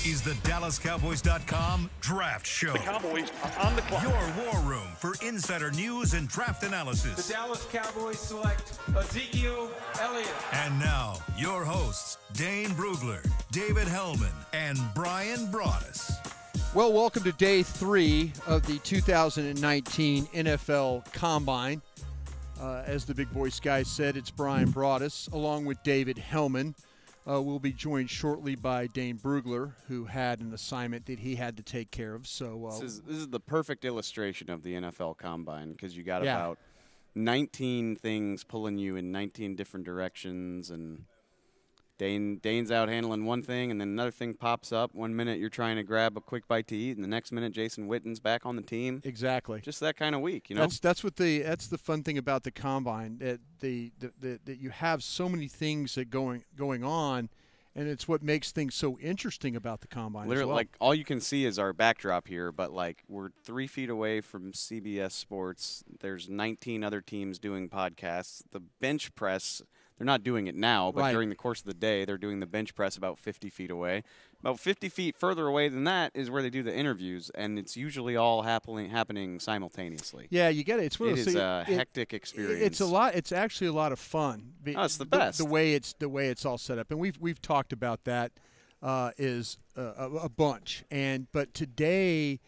is the DallasCowboys.com Draft Show. The Cowboys are on the clock. Your war room for insider news and draft analysis. The Dallas Cowboys select Ezekiel Elliott. And now, your hosts, Dane Brugler, David Hellman, and Brian Broaddus. Well, welcome to day 3 of the 2019 NFL Combine. As the big voice guy said, it's Brian Broaddus, along with David Hellman. We'll be joined shortly by Dane Brugler, who had an assignment that he had to take care of. So this is the perfect illustration of the NFL Combine, because you got about 19 things pulling you in 19 different directions, and Dane's out handling one thing, and then another thing pops up. 1 minute you're trying to grab a quick bite to eat, and the next minute Jason Witten's back on the team. Exactly. Just that kind of week, you know. That's the fun thing about the Combine, that that you have so many things that going on, and it's what makes things so interesting about the Combine. Literally, as well. like, all you can see is our backdrop here, but like, we're 3 feet away from CBS Sports. There's 19 other teams doing podcasts. The bench press, they're not doing it now, but during the course of the day, they're doing the bench press about 50 feet away. About 50 feet further away than that is where they do the interviews, and it's usually all happening simultaneously. Yeah, you get it. It's one it is a hectic experience. It's a lot. It's actually a lot of fun. Oh, it's the best. The way it's all set up, and we've talked about that is a bunch. But today,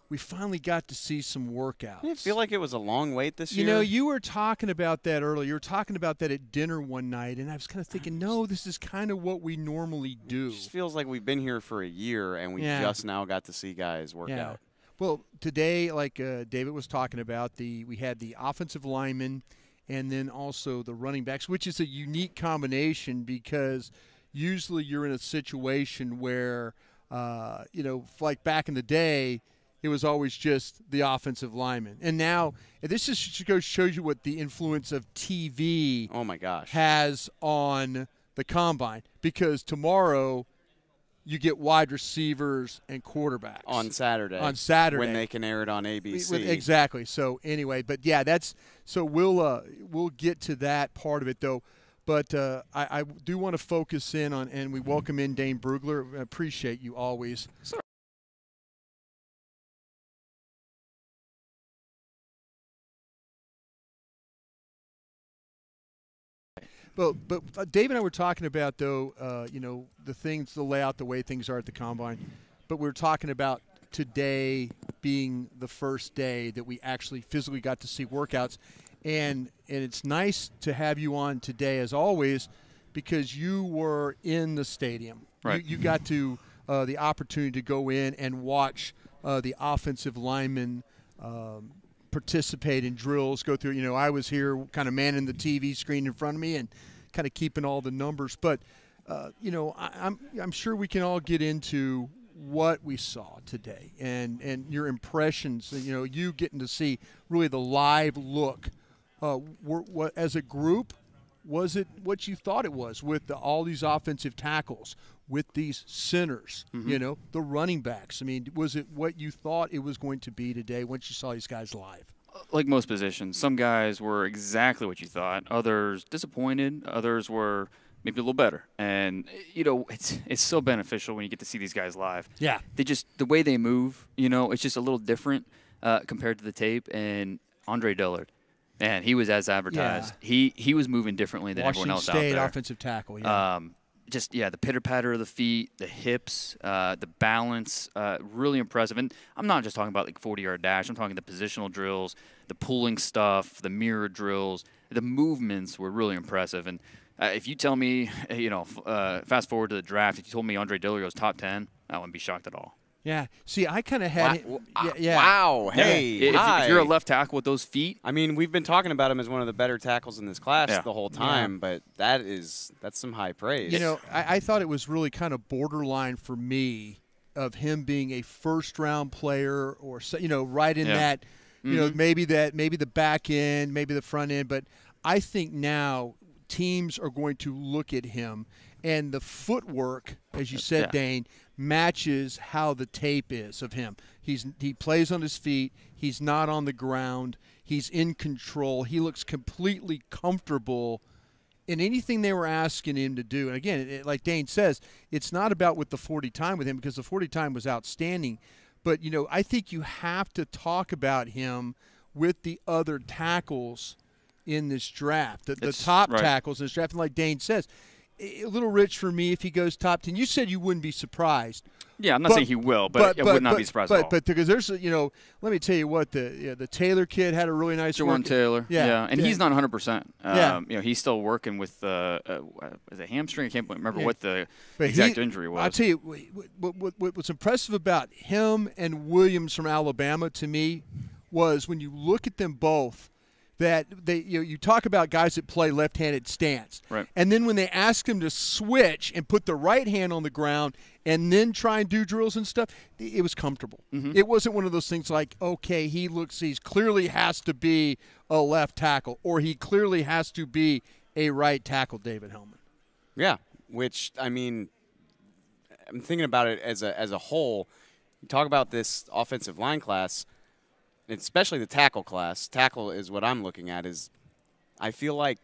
we finally got to see some workouts. I feel like it was a long wait this year. You know, you were talking about that earlier. You were talking about that at dinner one night, and I was kind of thinking, no, this is kind of what we normally do. It just feels like we've been here for a year, and we just now got to see guys work out. Well, today, like David was talking about, we had the offensive linemen and then also the running backs, which is a unique combination because usually you're in a situation where, like back in the day, it was always just the offensive lineman. And now, this just shows you what the influence of TV has on the Combine. Because tomorrow, you get wide receivers and quarterbacks. On Saturday. When they can air it on ABC. Exactly. So, anyway, but yeah, we'll get to that part of it, though. But I do want to focus in on, and we welcome in Dane Brugler. I appreciate you always. Sorry. But Dave and I were talking about, though, the things, the layout, the way things are at the Combine. But we were talking about today being the first day that we actually physically got to see workouts. And it's nice to have you on today, as always, because you were in the stadium. Right. You got to the opportunity to go in and watch the offensive linemen participate in drills, go through. I was here kind of manning the TV screen in front of me and kind of keeping all the numbers. But, I'm sure we can all get into what we saw today and your impressions, you getting to see really the live look. As a group, was it what you thought it was with all these offensive tackles, with these centers, the running backs? I mean, was it what you thought it was going to be today once you saw these guys live? Like most positions, some guys were exactly what you thought. Others disappointed. Others were maybe a little better. And, it's so beneficial when you get to see these guys live. Yeah. The way they move, it's just a little different compared to the tape. And Andre Dillard, man, he was as advertised. Yeah. He was moving differently than everyone else out there. Washington State offensive tackle, yeah. The pitter-patter of the feet, the hips, the balance, really impressive. And I'm not just talking about like 40-yard dash. I'm talking the positional drills, the pulling stuff, the mirror drills. The movements were really impressive. And if you tell me, fast forward to the draft, if you told me Andre Dillard goes top 10, I wouldn't be shocked at all. Yeah. See, I kind of had it. Yeah. Wow. Hey. If you're a left tackle with those feet. I mean, we've been talking about him as one of the better tackles in this class the whole time, but that's some high praise. I thought it was really kind of borderline for me of him being a first-round player or, right in that, maybe the back end, maybe the front end. But I think now teams are going to look at him, and the footwork, as you said, Dane, matches how the tape is of him. He plays on his feet. He's not on the ground. He's in control. He looks completely comfortable in anything they were asking him to do. And again, like Dane says, it's not about with the 40 time with him because the 40 time was outstanding. But, I think you have to talk about him with the other tackles in this draft, the top tackles in this draft. And like Dane says, a little rich for me if he goes top 10. You said you wouldn't be surprised. Yeah, I'm not saying he will, but I would not be surprised at all. But because there's, let me tell you what, the Taylor kid had a really nice Jawan Taylor. Yeah. And he's not 100%. Yeah. He's still working with is it hamstring? I can't remember what the exact injury was. I'll tell you, what's impressive about him and Williams from Alabama to me was when you look at them both, that you talk about guys that play left-handed stance. Right. And then when they ask them to switch and put the right hand on the ground and then try and do drills and stuff, it was comfortable. Mm-hmm. It wasn't one of those things like, okay, he clearly has to be a left tackle or he clearly has to be a right tackle, David Hellman. Yeah, which, I'm thinking about it as a whole. You talk about this offensive line class, especially the tackle class. Tackle is what I'm looking at. I feel like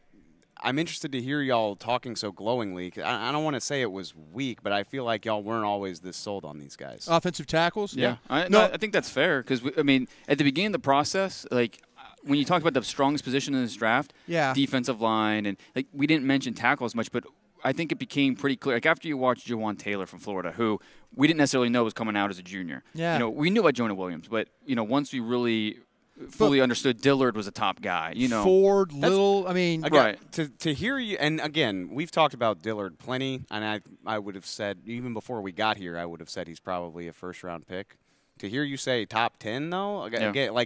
I'm interested to hear y'all talking so glowingly. I don't want to say it was weak, but I feel like y'all weren't always this sold on these guys. Offensive tackles? Yeah. I think that's fair because, at the beginning of the process, when you talk about the strongest position in this draft, defensive line, and we didn't mention tackle as much, but I think it became pretty clear. After you watched Jawan Taylor from Florida, who we didn't necessarily know was coming out as a junior. Yeah. We knew about Jonah Williams, but once we really fully understood Dillard was a top guy. Ford, Little. Again, right. To hear you, and again, we've talked about Dillard plenty, and I would have said even before we got here, I would have said he's probably a first-round pick. To hear you say top 10, though, again,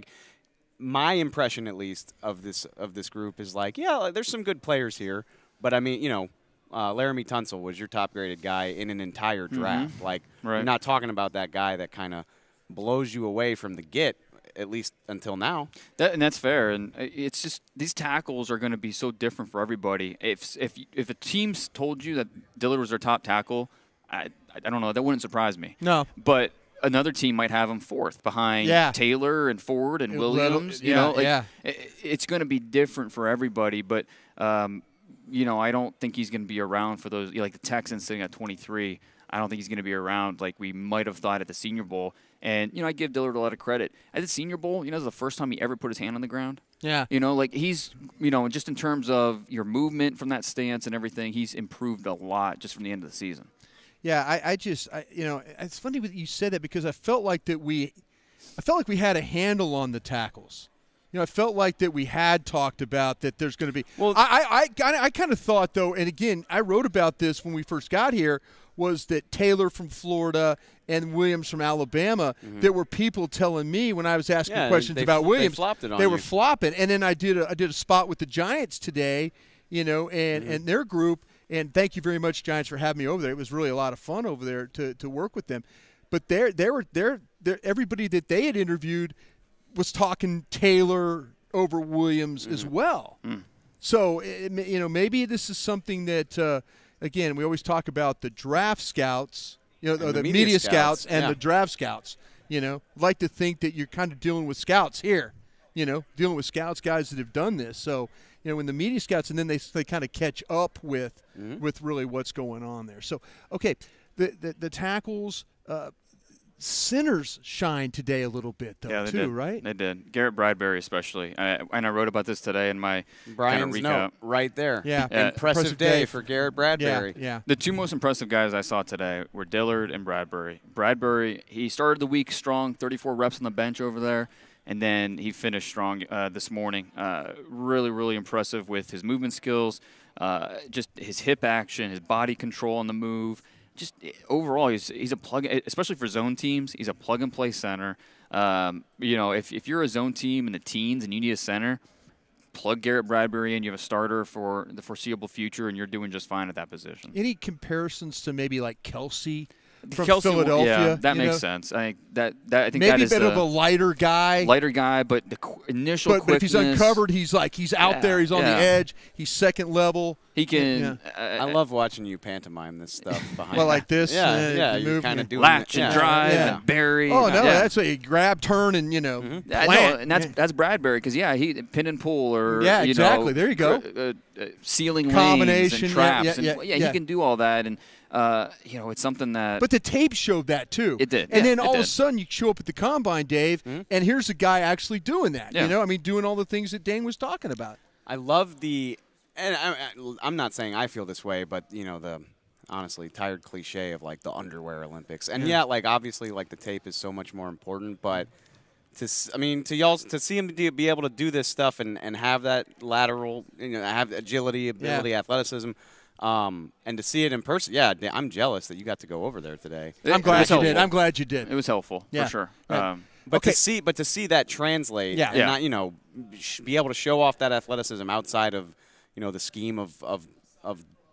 my impression at least of this group is there's some good players here, but Laramie Tunsil was your top-graded guy in an entire draft. Mm-hmm. You're not talking about that guy that kind of blows you away from the get, at least until now. And that's fair. And it's just these tackles are going to be so different for everybody. If a team's told you that Dillard was their top tackle, I don't know. That wouldn't surprise me. No. But another team might have him fourth behind Taylor and Ford and Williams. It's going to be different for everybody. But I don't think he's going to be around for those. Like the Texans sitting at 23, I don't think he's going to be around like we might have thought at the Senior Bowl. And, I give Dillard a lot of credit. At the Senior Bowl, this is the first time he ever put his hand on the ground. Yeah. He's, just in terms of your movement from that stance and everything, he's improved a lot just from the end of the season. Yeah, it's funny that you said that because I felt like we had a handle on the tackles. I felt like that we had talked about that there's going to be. Well, I kind of thought, though, and again, I wrote about this when we first got here, was that Taylor from Florida and Williams from Alabama, there were people telling me when I was asking questions about Williams, they were flopping. And then I did a spot with the Giants today, and their group. And thank you very much, Giants, for having me over there. It was really a lot of fun over there to work with them. But everybody that they had interviewed was talking Taylor over Williams as well. So, maybe this is something that, again, we always talk about the draft scouts, the media scouts and the draft scouts. I'd like to think that you're kind of dealing with scouts here, dealing with scouts, guys that have done this. So, when the media scouts, and then they kind of catch up with really what's going on there. So, okay, the tackles, centers shine today a little bit, though, too, right? They did. Garrett Bradbury especially. And I wrote about this today in my Brian's note right there. Yeah. Impressive day for Garrett Bradbury. Yeah. The two most impressive guys I saw today were Dillard and Bradbury. Bradbury, he started the week strong, 34 reps on the bench over there. And then he finished strong this morning. Really, really impressive with his movement skills, just his hip action, his body control on the move. Just overall, he's a plug, especially for zone teams. He's a plug-and-play center. If you're a zone team in the teens and you need a center, plug Garrett Bradbury in. You have a starter for the foreseeable future, and you're doing just fine at that position. Any comparisons to maybe like Kelsey? From Kelsey, Philadelphia, yeah, that makes sense. I think maybe that is a bit of a lighter guy, but the initial quickness. But if he's uncovered, he's out there. He's on the edge. He's second level. He can. I love watching you pantomime this stuff behind. Well, like this. You kind of do latch and drive and bury. Oh no, that's a grab, turn, and plant. And that's Bradbury because he pin and pull or exactly. There you go. sealing lanes and traps. Yeah. He can do all that, and it's something that. But the tape showed that too. It did, and then all of a sudden you show up at the combine, Dave, and here's a guy actually doing that. Yeah. Doing all the things that Dane was talking about. I love and I'm not saying I feel this way, but the honestly tired cliche of like the underwear Olympics, and obviously like the tape is so much more important, but. To see him be able to do this stuff and have that lateral, have agility, ability, athleticism, and to see it in person, I'm jealous that you got to go over there today. I'm glad you did. I'm glad you did. It was helpful for sure. But to see that translate, and not be able to show off that athleticism outside of the scheme of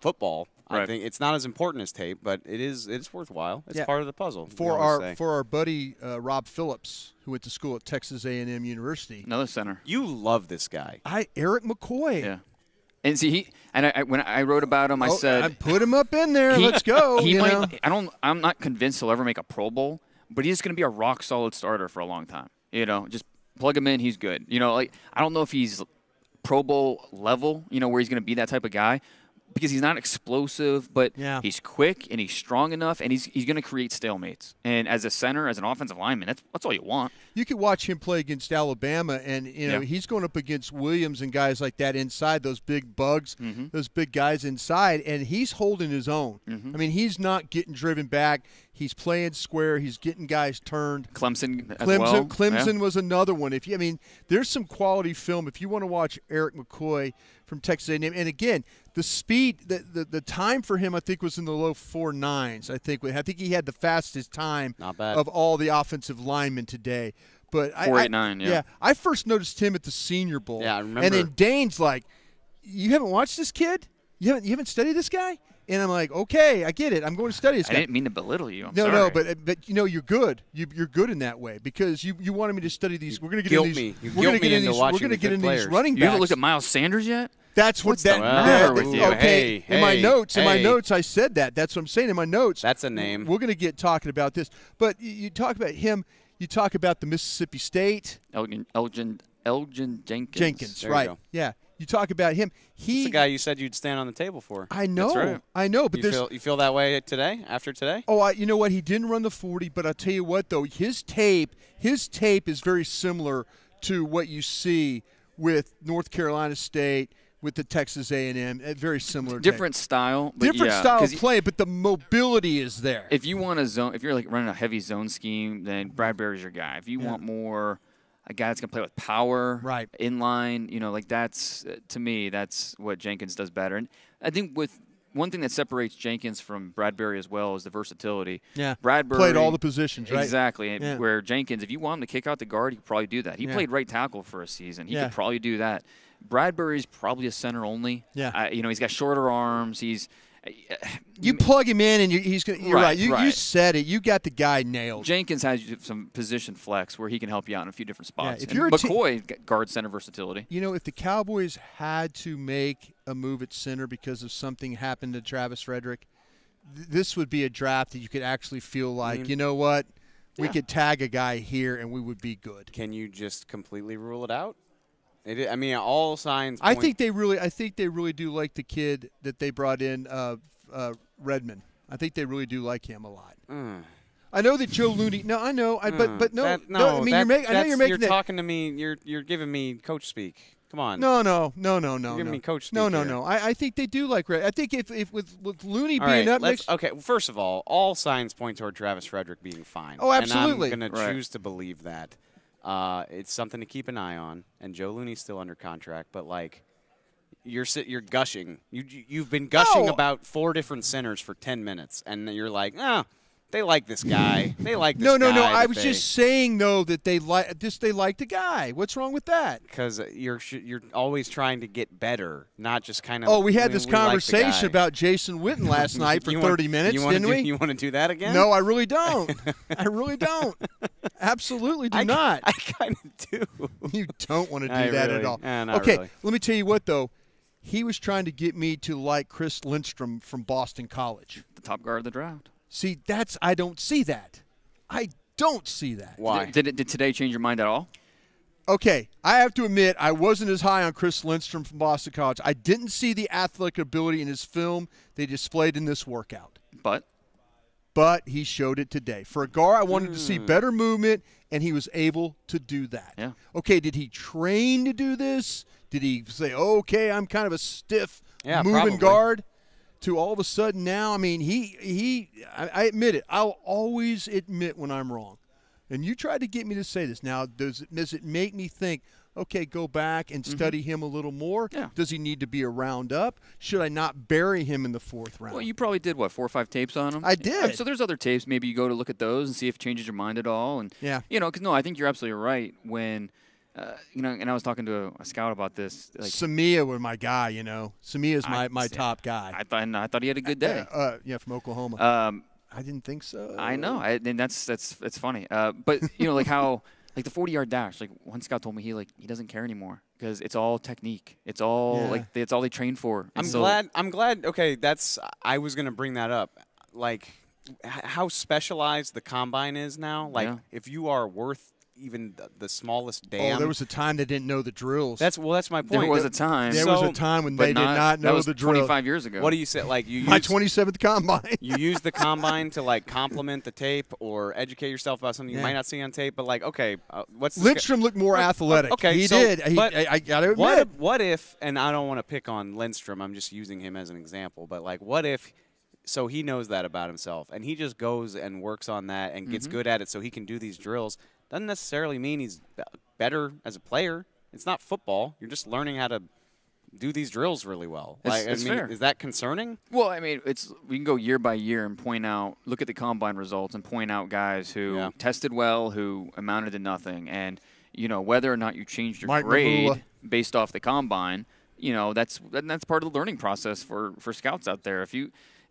football. Right. I think it's not as important as tape, but it's worthwhile. It's part of the puzzle. For our buddy Rob Phillips, who went to school at Texas A&M University. Another center. You love this guy. Eric McCoy. Yeah. And see, when I wrote about him, I said I put him up in there. Let's go. I'm not convinced he'll ever make a Pro Bowl, but he's going to be a rock solid starter for a long time. Just plug him in, he's good. I don't know if he's Pro Bowl level, where he's going to be that type of guy. Because he's not explosive, but he's quick and he's strong enough, and he's going to create stalemates. And as a center, as an offensive lineman, that's all you want. You could watch him play against Alabama, and he's going up against Williams and guys like that inside, those big bugs, those big guys inside, and he's holding his own. I mean, he's not getting driven back. He's playing square. He's getting guys turned. Clemson was another one. There's some quality film. If you want to watch Eric McCoy from Texas A&M, and again, the speed, the time for him, I think, was in the low 4.9s. I think he had the fastest time of all the offensive linemen today. But 4.89, yeah. I first noticed him at the Senior Bowl. Yeah, I remember. And then Dane's like, "You haven't watched this kid? You haven't studied this guy?" And I'm like, "Okay, I get it. I'm going to study this guy." I didn't mean to belittle you. I'm sorry. No, but you're good. You're good in that way because you wanted me to study these. We're going to get into these. We're going to get into these running backs. You haven't looked at Miles Sanders yet? That's what's the matter with you? Okay, in my notes, I said that. That's what I'm saying in my notes. That's a name. We're going to get talking about this, but you talk about him. You talk about the Mississippi State. Elgin Jenkins. Jenkins, right? Yeah. You talk about him. He's the guy you said you'd stand on the table for. I know. That's right. I know. But you feel that way today? After today? Oh, you know what? He didn't run the 40, but I'll tell you what though, his tape is very similar to what you see with North Carolina State, with the Texas A&M, very similar. Different style. Different style of play, but the mobility is there. If you want if you're like running a heavy zone scheme, then Bradbury's your guy. If you want more, a guy that's going to play with power, right, inline, that's, to me, that's what Jenkins does better. And I think with one thing that separates Jenkins from Bradbury as well is the versatility. Yeah, Bradbury played all the positions, right? Exactly. And where Jenkins, if you want him to kick out the guard, he could probably do that. He played right tackle for a season. He could probably do that. Bradbury's probably a center only. Yeah. He's got shorter arms. You plug him in, and he's going. You're right. You said it. You got the guy nailed. Jenkins has some position flex where he can help you out in a few different spots. Yeah, if you're McCoy, guard center versatility. If the Cowboys had to make a move at center because of something happened to Travis Frederick, this would be a draft that you could actually feel like, you know what, we could tag a guy here and we would be good. Can you just completely rule it out? All signs point. I think they really do like the kid that they brought in, Redmond. I think they really do like him a lot. I know that Joe Looney. No, I know. But no. You're making. You're talking to me. You're giving me coach speak. Come on. No. You're giving me coach speak. No. I think they do like Red. I think if with Looney all being right, up next. Okay. First of all signs point toward Travis Frederick being fine. Oh, absolutely. And I'm going to choose to believe that. It's something to keep an eye on, and Joe Looney's still under contract. But you're gushing. You've been gushing about 4 different centers for 10 minutes, and you're like, they like this guy. They like this guy. No. I was just saying though that they like the guy. What's wrong with that? Because you're always trying to get better, not just kind of. Oh, we had this conversation about Jason Witten last night for 30 minutes, didn't we? You want to do that again? No, I really don't. I really don't. Absolutely do not. I kind of do. You don't want to do that at all. Not okay, really. Let me tell you what though. He was trying to get me to like Chris Lindstrom from Boston College. The top guard of the draft. See, I don't see that. I don't see that. Why? Did today change your mind at all? Okay, I have to admit I wasn't as high on Chris Lindstrom from Boston College. I didn't see the athletic ability in his film they displayed in this workout. But he showed it today. For a guard, I wanted to see better movement, and he was able to do that. Yeah. Okay, did he train to do this? Did he say, okay, I'm kind of a stiff moving probably. guard? To all of a sudden now, I mean, I admit it. I'll always admit when I'm wrong. And you tried to get me to say this. Now, does it make me think, okay, go back and study him a little more? Yeah. Does he need to be a round up? Should I not bury him in the 4th round? Well, you probably did, 4 or 5 tapes on him? I did. So there's other tapes. Maybe you go to look at those and see if it changes your mind at all. And yeah. Because I think you're absolutely right when – and I was talking to a scout about this. Like, Samia was my guy, Samia's my top guy. I thought he had a good day. From Oklahoma. I didn't think so. I know. And that's funny. But, like how – like the 40-yard dash, like one scout told me he doesn't care anymore because it's all technique. It's all it's all they train for. I'm glad. Okay, I was gonna bring that up. Like how specialized the combine is now. Like if you are worth even the smallest damn. Oh, there was a time they didn't know the drills. That's my point. There was a time. There was a time when they did not know the drills. 25 years ago. What do you say? Like you my 27th combine. You use the combine to complement the tape or educate yourself about something you might not see on tape. But what's Lindstrom looked more athletic. Okay, he did. I gotta admit. What if? And I don't want to pick on Lindstrom. I'm just using him as an example. But what if? So he knows that about himself, and he just goes and works on that and gets good at it, so he can do these drills. Doesn't necessarily mean he's better as a player. It's not football. You're just learning how to do these drills really well. It's fair. Is that concerning? Well, I mean, we can go year by year and look at the combine results and point out guys who tested well, who amounted to nothing, and whether or not you changed your grade based off the combine, that's part of the learning process for scouts out there.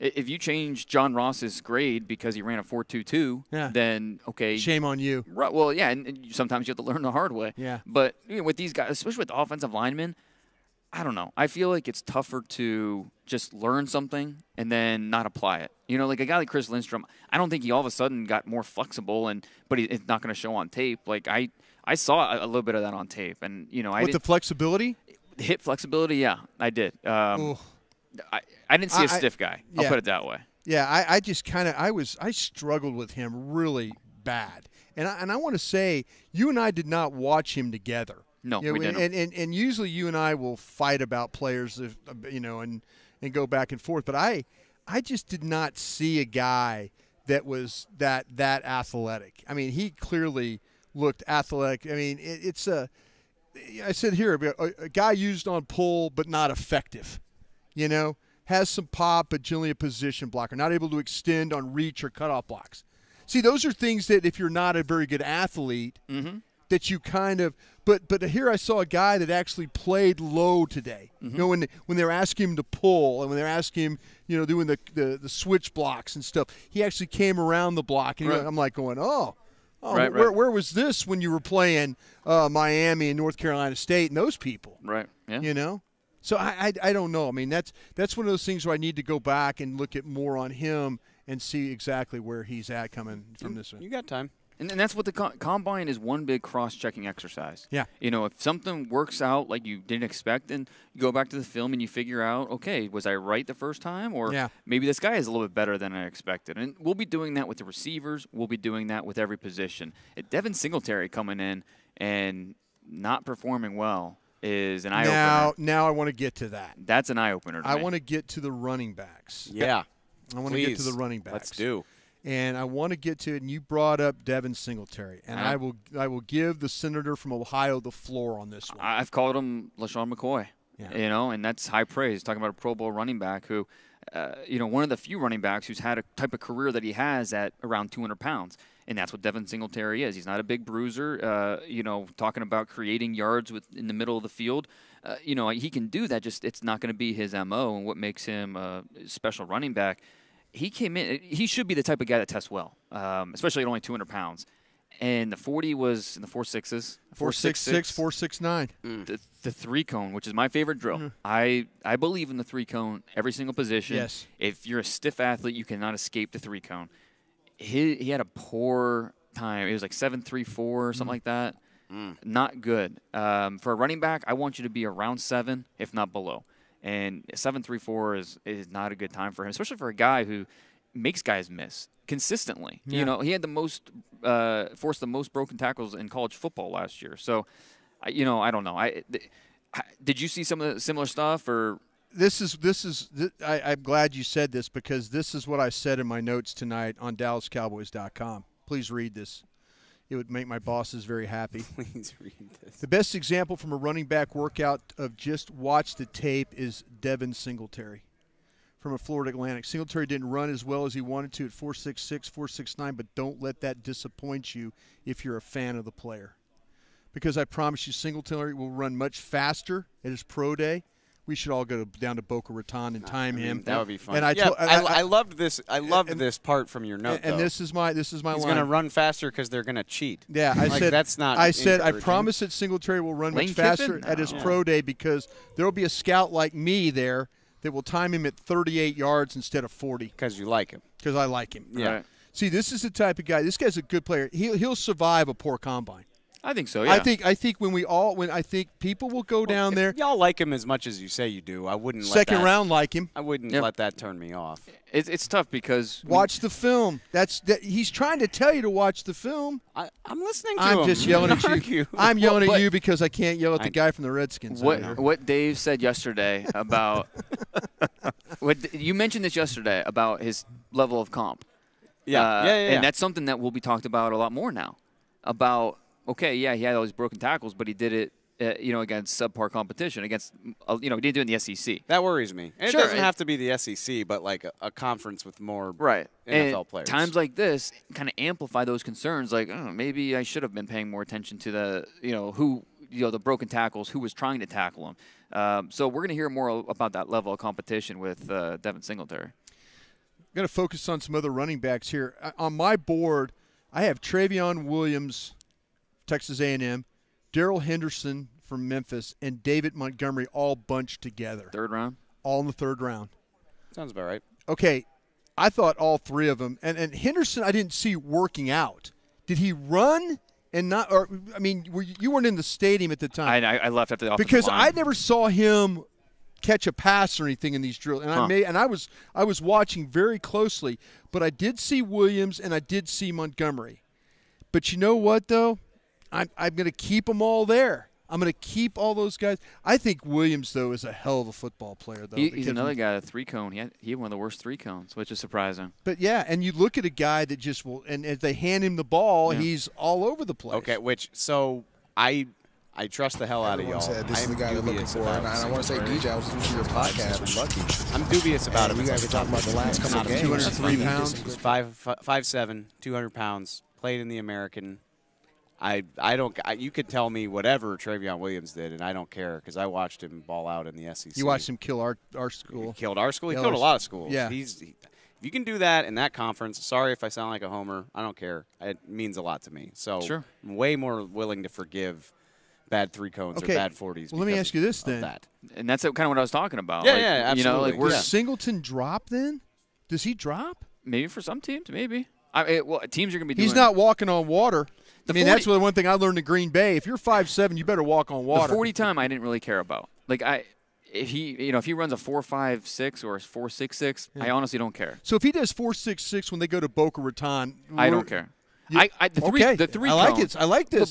If you change John Ross's grade because he ran a 4.22, then okay, shame on you. Right. Well, yeah, and sometimes you have to learn the hard way. Yeah. But with these guys, especially with offensive linemen, I don't know. I feel like it's tougher to just learn something and then not apply it. Like a guy like Chris Lindstrom, I don't think he all of a sudden got more flexible, but it's not going to show on tape. Like I saw a little bit of that on tape, and with the flexibility, hip flexibility, yeah, I did. I didn't see a stiff guy. I'll put it that way. Yeah, I just kind of I struggled with him really bad, and I want to say you and I did not watch him together. No, we didn't. And usually you and I will fight about players, and go back and forth. But I just did not see a guy that was that athletic. I mean, he clearly looked athletic. I mean, I said here a guy used on pull but not effective. Has some pop, but generally a position blocker, not able to extend on reach or cutoff blocks. See, those are things that if you're not a very good athlete, that you kind of – but here I saw a guy that actually played low today. When they were asking him to pull and when they were asking him, doing the switch blocks and stuff, he actually came around the block. And I'm like going, right. Where was this when you were playing Miami and North Carolina State and those people? Right, yeah. So I don't know. I mean, that's one of those things where I need to go back and look at more on him and see exactly where he's at coming from this one. You got time. And that's what the combine is, one big cross-checking exercise. Yeah. If something works out like you didn't expect, then you go back to the film and you figure out, okay, was I right the first time? Or maybe this guy is a little bit better than I expected. And we'll be doing that with the receivers. We'll be doing that with every position. Devin Singletary coming in and not performing well is an eye-opener. Now I want to get to that. That's an eye-opener to me. I want to get to the running backs. Yeah. I want to get to the running backs. Let's do. And I want to get to it, and you brought up Devin Singletary. And I will give the senator from Ohio the floor on this one. I've called him Lesean McCoy, and that's high praise. Talking about a Pro Bowl running back who, one of the few running backs who's had a type of career that he has at around 200 pounds. And that's what Devin Singletary is. He's not a big bruiser, talking about creating yards in the middle of the field. He can do that, just it's not going to be his MO and what makes him a special running back. He came in. He should be the type of guy that tests well, especially at only 200 pounds. And the 40 was in the 4.6s. 4.66, 4.69. The three cone, which is my favorite drill. I believe in the three cone every single position. Yes. If you're a stiff athlete, you cannot escape the three cone. He had a poor time. It was like 7.34 or something like that. Not good. For a running back, I want you to be around 7, if not below. And 7.34 is not a good time for him, especially for a guy who makes guys miss consistently. Yeah. You know, he had forced the most broken tackles in college football last year. So, I don't know. Did you see some of the similar stuff or? I'm glad you said this because this is what I said in my notes tonight on DallasCowboys.com. Please read this. It would make my bosses very happy. Please read this. The best example from a running back workout of just watch the tape is Devin Singletary from a Florida Atlantic. Singletary didn't run as well as he wanted to at 4.66, 4.69, but don't let that disappoint you if you're a fan of the player. Because I promise you Singletary will run much faster at his pro day. We should all go down to Boca Raton and time him. That would be fun. And I loved this. I loved this part from your note. And though. this is my He's line. going to run faster because they're going to cheat. Yeah, I said that's not. I said I encouraging. promise that Singletary will run Lane much faster Kiffin? at his No. pro day because there will be a scout like me there that will time him at 38 yards instead of 40 because you like him. because I like him. Yeah. Right. See, this is the type of guy. This guy's a good player. He'll survive a poor combine. I think so. Yeah. I think when I think people will go down there. Y'all like him as much as you say you do. I wouldn't. Second let that, round like him. I wouldn't Yep. let that turn me off. It's tough because Watch the film. He's trying to tell you to watch the film. I'm listening to I'm him. just yelling at Argue. you. I'm yelling Well, at you because I can't yell at the guy from the Redskins. over here. what Dave said yesterday about you mentioned this yesterday about his level of comp. Yeah. Yeah. And that's something that will be talked about a lot more now. About he had all these broken tackles, but he did it, against subpar competition. Against, he didn't do it in the SEC. That worries me. And Sure, it doesn't have to be the SEC, but like a conference with more Right. NFL and players. Times like this kind of amplify those concerns. Like, maybe I should have been paying more attention to the broken tackles, who was trying to tackle them. So we're going to hear more about that level of competition with Devin Singletary. I'm going to focus on some other running backs here. On my board, I have Travion Williams, Texas A&M, Darrell Henderson from Memphis, and David Montgomery all bunched together. Third round? All in the third round. Sounds about right. Okay, I thought all three of them. And Henderson I didn't see working out. Did he run and not – or I mean, you weren't in the stadium at the time. I left after the offensive because line. I never saw him catch a pass or anything in these drills. And I was watching very closely, but I did see Williams and I did see Montgomery. But you know what, though? I'm going to keep them all there. I'm going to keep all those guys. I think Williams, though, is a hell of a football player, though. He's another guy, a three-cone. He had one of the worst three-cones, which is surprising. But, yeah, and you look at a guy that just will – and as they hand him the ball, he's all over the place. Okay, so I trust the hell out of y'all. Said this is the guy they're looking for. And I want to say, DJ, I was listening to your podcast. I'm lucky. I'm dubious about him. You guys were talking about the last couple of games. 203 pounds. He's 5'7", 200 pounds, played in the American. I don't. You could tell me whatever Travion Williams did, and I don't care because I watched him ball out in the SEC. You watched him kill our school. He killed our school. He Yeah, killed a lot of schools. Yeah. If you can do that in that conference, sorry if I sound like a homer. I don't care. It means a lot to me. So Sure. I'm way more willing to forgive bad three cones or bad 40s. Well, let me ask you this then. That. And that's kind of what I was talking about. Yeah, like, yeah, absolutely. we're Does Singleton drop then? Does he drop? maybe for some teams, maybe. Teams are going to be doing. He's not walking on water. The I mean, 40 that's the one thing I learned in Green Bay. If you're 5'7", you better walk on water. The 40 time I didn't really care about. Like if he runs a 4.56 or a 4.66, I honestly don't care. So if he does 4.66 when they go to Boca Raton, I don't care. okay. The three I like cone, it. I like this.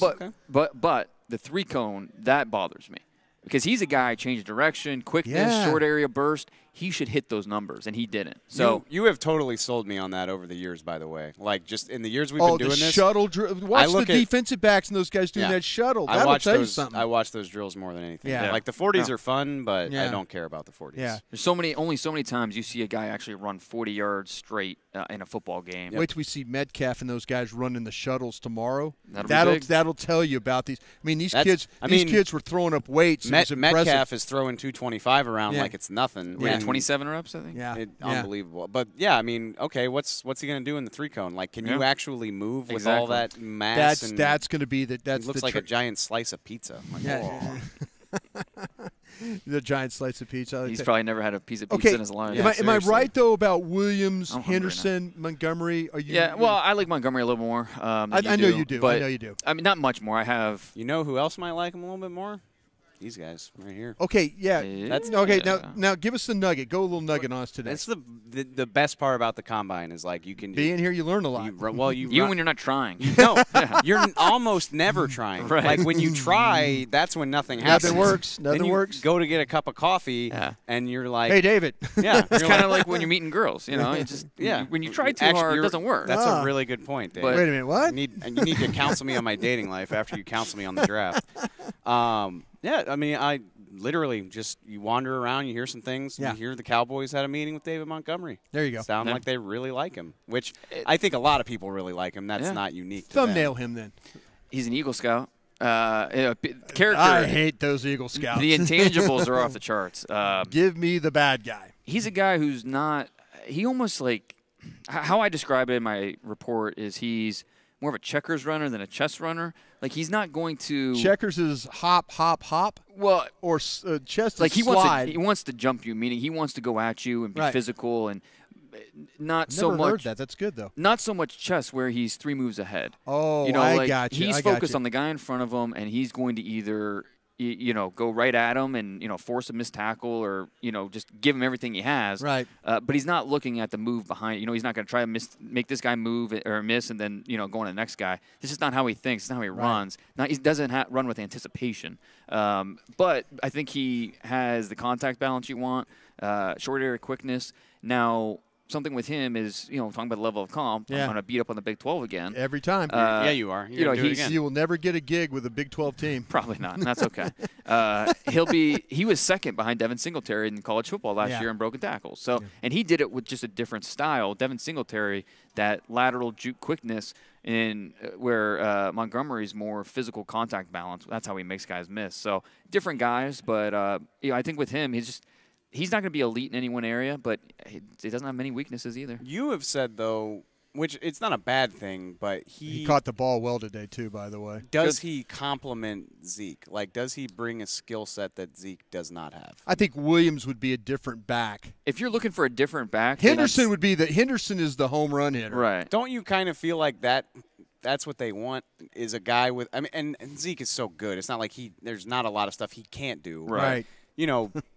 But the three cone that bothers me because he's a guy change direction, quickness, Yeah. short area burst. He should hit those numbers, and he didn't. So you have totally sold me on that over the years, by the way. Like, just in the years we've been doing the this. shuttle drill. Watch the look at- defensive backs and those guys doing Yeah. that shuttle. I That'll watch tell you those. something. I watch those drills more than anything. Yeah. Like the 40s are fun, but Yeah. I don't care about the 40s. Yeah. there's only so many times you see a guy actually run 40 yards straight in a football game. Wait till we see Metcalf and those guys running the shuttles tomorrow. That'll be big. That'll tell you about these. I mean, these That's- kids were throwing up weights. It was impressive. Metcalf is throwing 225 around Yeah. like it's nothing. Yeah, and 27 reps, I think. Yeah. Unbelievable. But yeah, I mean, okay, what's he going to do in the three cone? Like, can you actually move with all Exactly. that mass? That's going to be It looks like a giant slice of pizza. Like, Yeah. oh. The giant slice of pizza. He's probably never had a piece of pizza in his life. Am I right though about Williams, Henderson, Montgomery? Are you? Yeah. Well, I like Montgomery a little more. I know you do. But, I know you do. I mean, not much more. I have. You know who else might like him a little bit more? These guys right here. Okay, yeah. That's okay. Now give us the nugget. Go a little nugget on us today. That's the best part about the combine is like you can being here. You learn a lot. Even when you're not trying. No, you're almost never trying. Right. Like when you try, that's when nothing happens. Nothing works. Nothing works. Go to get a cup of coffee, and you're like, "Hey, David." Yeah, it's kind of like when you're meeting girls. You know, it just when you try too hard, it doesn't work. That's a really good point, Dave. Wait a minute. What? You need to counsel me on my dating life after you counsel me on the draft. Yeah, I mean, I literally just you wander around, you hear some things. Yeah. You hear the Cowboys had a meeting with David Montgomery. There you go. Sound like they really like him, which I think a lot of people really like him. That's not unique to Thumbnail them. him then. He's an Eagle Scout. Character. I hate those Eagle Scouts. The intangibles are off the charts. Give me the bad guy. He's a guy who's not – he almost like – how I describe it in my report is he's more of a checkers runner than a chess runner. Like he's not going to – Checkers is hop, hop, hop. Well, or chess is like slide. He wants to jump you, meaning he wants to go at you and be physical and not so much. Never heard that. That's good though. Not so much chess where he's 3 moves ahead. Oh, you know, I like got you. He's focused on the guy in front of him, and he's going to either go right at him and force a missed tackle or just give him everything he has. Right. But he's not looking at the move behind. He's not going to try to make this guy move or miss and then go on to the next guy. This is not how he thinks. It's not how he runs. Now he doesn't run with anticipation. But I think he has the contact balance you want, short area quickness. Now, something with him is, talking about the level of comp, I'm going to beat up on the Big 12 again. Every time. Yeah, you are. You will never get a gig with a Big 12 team. Probably not. And that's okay. He was second behind Devin Singletary in college football last year in broken tackles. So, and he did it with just a different style. Devin Singletary, that lateral juke quickness, in where Montgomery's more physical contact balance. That's how he makes guys miss. So different guys, but I think with him, he's not going to be elite in any one area, but he doesn't have many weaknesses either. You have said, though, which it's not a bad thing, but he caught the ball well today, too, by the way. Does he complement Zeke? Like, does he bring a skill set that Zeke does not have? I think Williams would be a different back. If you're looking for a different back, Henderson is the home run hitter. Right. Don't you kind of feel like that's what they want is a guy with – I mean, and Zeke is so good. It's not like there's not a lot of stuff he can't do. Right.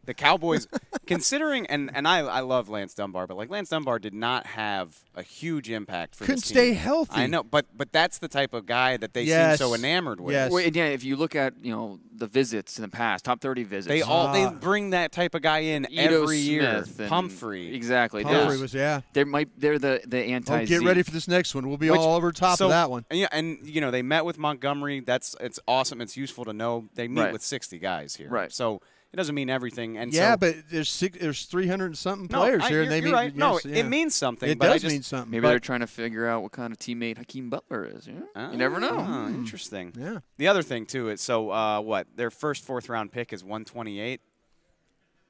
The Cowboys, considering, and I love Lance Dunbar, but Lance Dunbar did not have a huge impact for Couldn't this team. stay healthy. I know, but that's the type of guy that they seem so enamored with. Yes. Well, yeah, if you look at the visits in the past, top 30 visits, they bring that type of guy in Ito every year. Smith and Pumphrey, exactly. Humphrey was They're the anti. Get ready for this next one. We'll be all over top of that one. And they met with Montgomery. It's awesome. It's useful to know they meet with 60 guys here. Right. So. It doesn't mean everything, and but there's 300 and something players here, and they mean right. It means something. It does mean something. Maybe they're trying to figure out what kind of teammate Hakeem Butler is. You never know. Interesting. Yeah. The other thing too is their first 4th round pick is 128.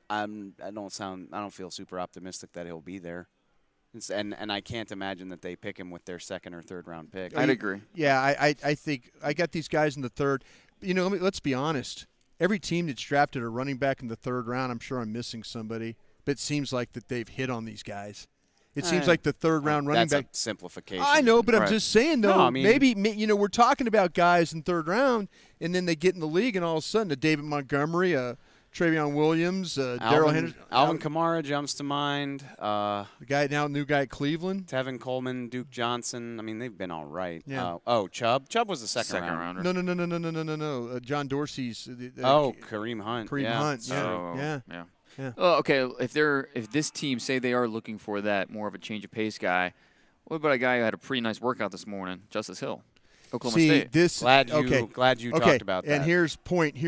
I don't feel super optimistic that he'll be there. And I can't imagine that they pick him with their 2nd or 3rd round pick. I'd agree. Yeah, I think I got these guys in the 3rd. Let's be honest. Every team that's drafted a running back in the 3rd round, I'm sure I'm missing somebody, but it seems like that they've hit on these guys. It seems like the 3rd round running back. That's a simplification. I know, but I'm just saying, though, no, I mean, maybe we're talking about guys in 3rd round, and then they get in the league, and all of a sudden, a David Montgomery, Travion Williams, Darrell Henderson. Alvin Kamara jumps to mind. The new guy at Cleveland. Tevin Coleman, Duke Johnson. I mean, they've been all right. Yeah. Chubb. Chubb was the second rounder. No. John Dorsey's. Kareem Hunt. Kareem Hunt. Yeah. Well, okay. If this team say they are looking for that more of a change of pace guy, what about a guy who had a pretty nice workout this morning, Justice Hill? Oklahoma State. Glad you talked about that. And here's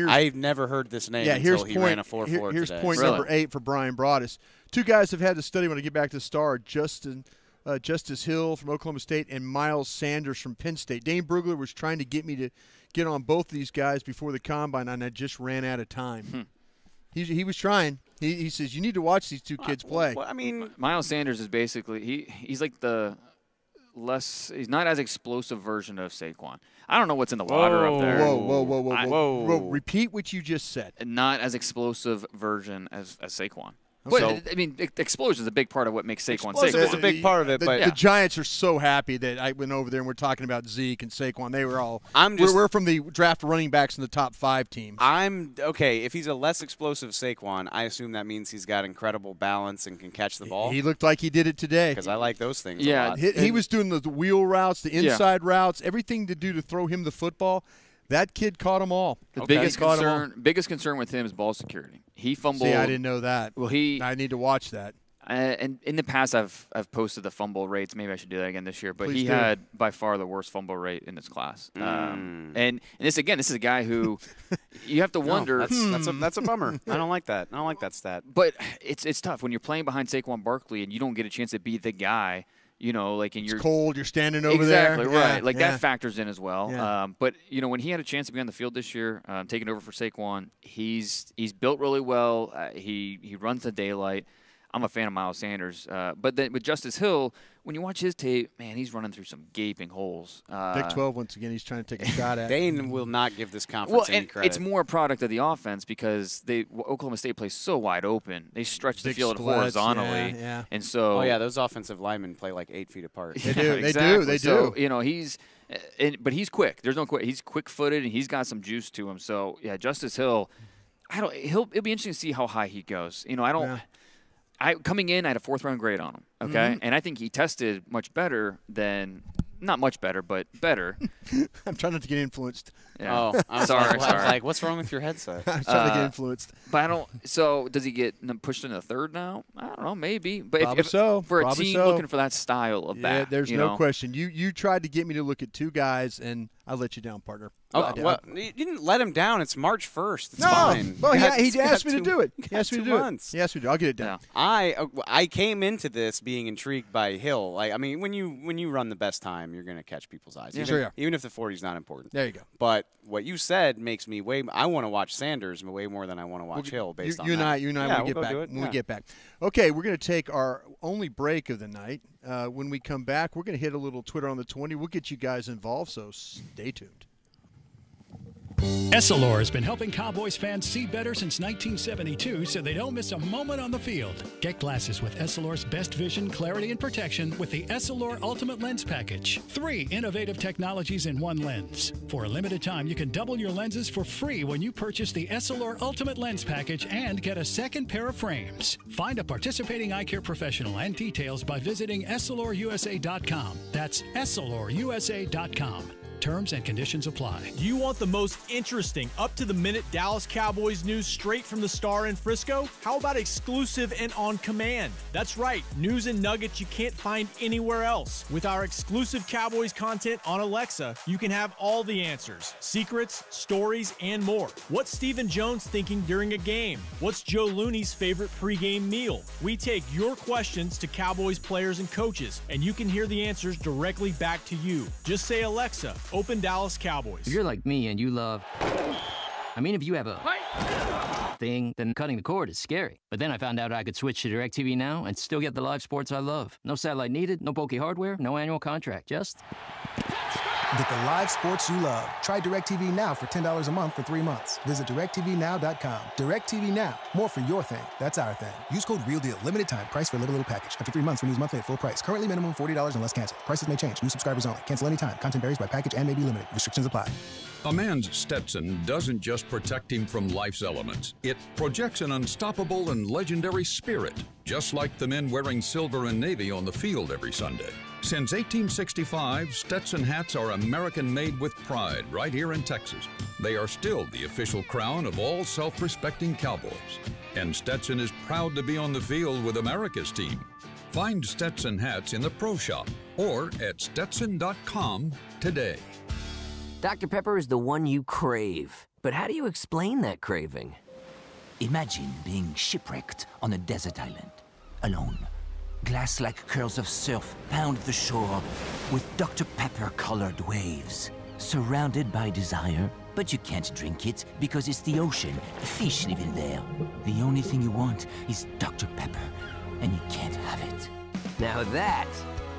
I've never heard this name until he ran a 4.4 Here's today. point number 8 for Brian Broaddus. 2 guys have had to study when I get back to the Star, Justice Hill from Oklahoma State and Miles Sanders from Penn State. Dane Brugler was trying to get me to get on both of these guys before the Combine, and I just ran out of time. He was trying. He says, you need to watch these 2 kids play. Well, I mean, Miles Sanders is basically he's like the He's not as explosive version of Saquon. I don't know what's in the water up there. Whoa. Repeat what you just said. Not as explosive version as Saquon. Okay. But, I mean, explosion is a big part of what makes Saquon Explosive Saquon. is a big part of it. The Giants are so happy that I went over there and we're talking about Zeke and Saquon. They were all we're from the draft running backs in the top 5 teams. If he's a less explosive Saquon, I assume that means he's got incredible balance and can catch the ball. He looked like he did it today. Because I like those things a lot. He was doing the wheel routes, the inside routes, everything to do to throw him the football. That kid caught them all. The biggest concern with him is ball security. He fumbled. See, I didn't know that. Well, I need to watch that. And in the past, I've posted the fumble rates. Maybe I should do that again this year. But Please had by far the worst fumble rate in his class. And this is a guy who you have to wonder. That's a bummer. I don't like that. I don't like that stat. But it's tough when you're playing behind Saquon Barkley and you don't get a chance to be the guy. It's cold. You're standing over there. Exactly right. Yeah, that factors in as well. Yeah. But when he had a chance to be on the field this year, taking over for Saquon, he's built really well. He runs the daylight. I'm a fan of Miles Sanders. But then with Justice Hill, when you watch his tape, man, he's running through some gaping holes. Big 12, once again, he's trying to take a shot at. Dane will not give this conference any credit. It's more a product of the offense because Oklahoma State plays so wide open. They stretch the field horizontally. Yeah. And so those offensive linemen play like 8 feet apart. They do. Exactly. They so, do. But he's quick. There's no quick. He's quick-footed, and he's got some juice to him. So, Justice Hill, it'll be interesting to see how high he goes. Coming in, I had a 4th-round grade on him, okay? And I think he tested much better than – not much better, but better. I'm trying not to get influenced. Yeah. Oh, I'm sorry. Like, what's wrong with your headset? I'm trying to get influenced. But I don't – so does he get pushed into the 3rd now? I don't know, maybe. But for a team looking for that style of back. There's no question. You tried to get me to look at 2 guys, and I let you down, partner. You didn't let him down. It's March 1st. It's fine. Well, he asked me to do it. He asked me to do it. He asked me to do it. I'll get it done. Yeah. I came into this being intrigued by Hill. When you run the best time, you're going to catch people's eyes. Even if the 40's not important. There you go. But what you said makes me I want to watch Sanders way more than I want to watch Hill based on that. You and I will get back. When we get back. Okay, we're going to take our only break of the night. When we come back, we're going to hit a little Twitter on the 20. We'll get you guys involved, so stay tuned. Essilor has been helping Cowboys fans see better since 1972 so they don't miss a moment on the field. Get glasses with Essilor's best vision, clarity, and protection with the Essilor Ultimate Lens Package. 3 innovative technologies in 1 lens. For a limited time, you can double your lenses for free when you purchase the Essilor Ultimate Lens Package and get a 2nd pair of frames. Find a participating eye care professional and details by visiting EssilorUSA.com. That's EssilorUSA.com. Terms and conditions apply. Do you want the most interesting, up-to-the-minute Dallas Cowboys news straight from the Star in Frisco? How about exclusive and on command? That's right, news and nuggets you can't find anywhere else. With our exclusive Cowboys content on Alexa, you can have all the answers, secrets, stories, and more. What's Stephen Jones thinking during a game? What's Joe Looney's favorite pregame meal? We take your questions to Cowboys players and coaches, and you can hear the answers directly back to you. Just say, Alexa, open Dallas Cowboys. If you're like me and you love... if you have a thing, then cutting the cord is scary. But then I found out I could switch to DirecTV Now and still get the live sports I love. No satellite needed, no bulky hardware, no annual contract, just... Get the live sports you love. Try DirecTV Now for $10 a month for 3 months. Visit DirecTVNow.com. DirecTV Now. More for your thing. That's our thing. Use code REALDEAL. Limited time. Price for a little package. After 3 months, renews monthly at full price. Currently minimum $40 unless canceled. Prices may change. New subscribers only. Cancel anytime. Content varies by package and may be limited. Restrictions apply. A man's Stetson doesn't just protect him from life's elements. It projects an unstoppable and legendary spirit, just like the men wearing silver and navy on the field every Sunday. Since 1865, Stetson hats are American-made with pride right here in Texas. They are still the official crown of all self-respecting Cowboys. And Stetson is proud to be on the field with America's team. Find Stetson hats in the Pro Shop or at Stetson.com today. Dr. Pepper is the one you crave. But how do you explain that craving? Imagine being shipwrecked on a desert island, alone. Glass-like curls of surf pound the shore with Dr. Pepper-colored waves. Surrounded by desire, but you can't drink it because it's the ocean, fish live in there. The only thing you want is Dr. Pepper, and you can't have it. Now that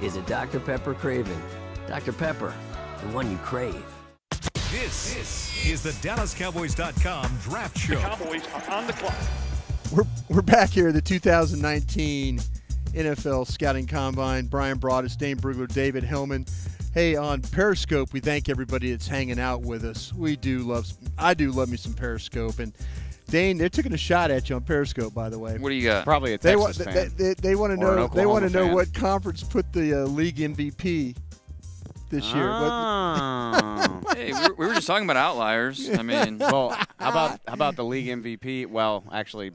is a Dr. Pepper craving. Dr. Pepper, the one you crave. This is the DallasCowboys.com Draft Show. The Cowboys are on the clock. We're back here at the 2019 NFL Scouting Combine. Brian Broaddus, Dane Brugler, David Hellman. Hey, on Periscope, we thank everybody that's hanging out with us. I do love me some Periscope. And Dane, they're taking a shot at you on Periscope, by the way. What do you got? Probably a Texas fan. They want to know. They want to know what conference put the league MVP this year. Hey, we were just talking about outliers. I mean, well, how about the league MVP? Well, actually,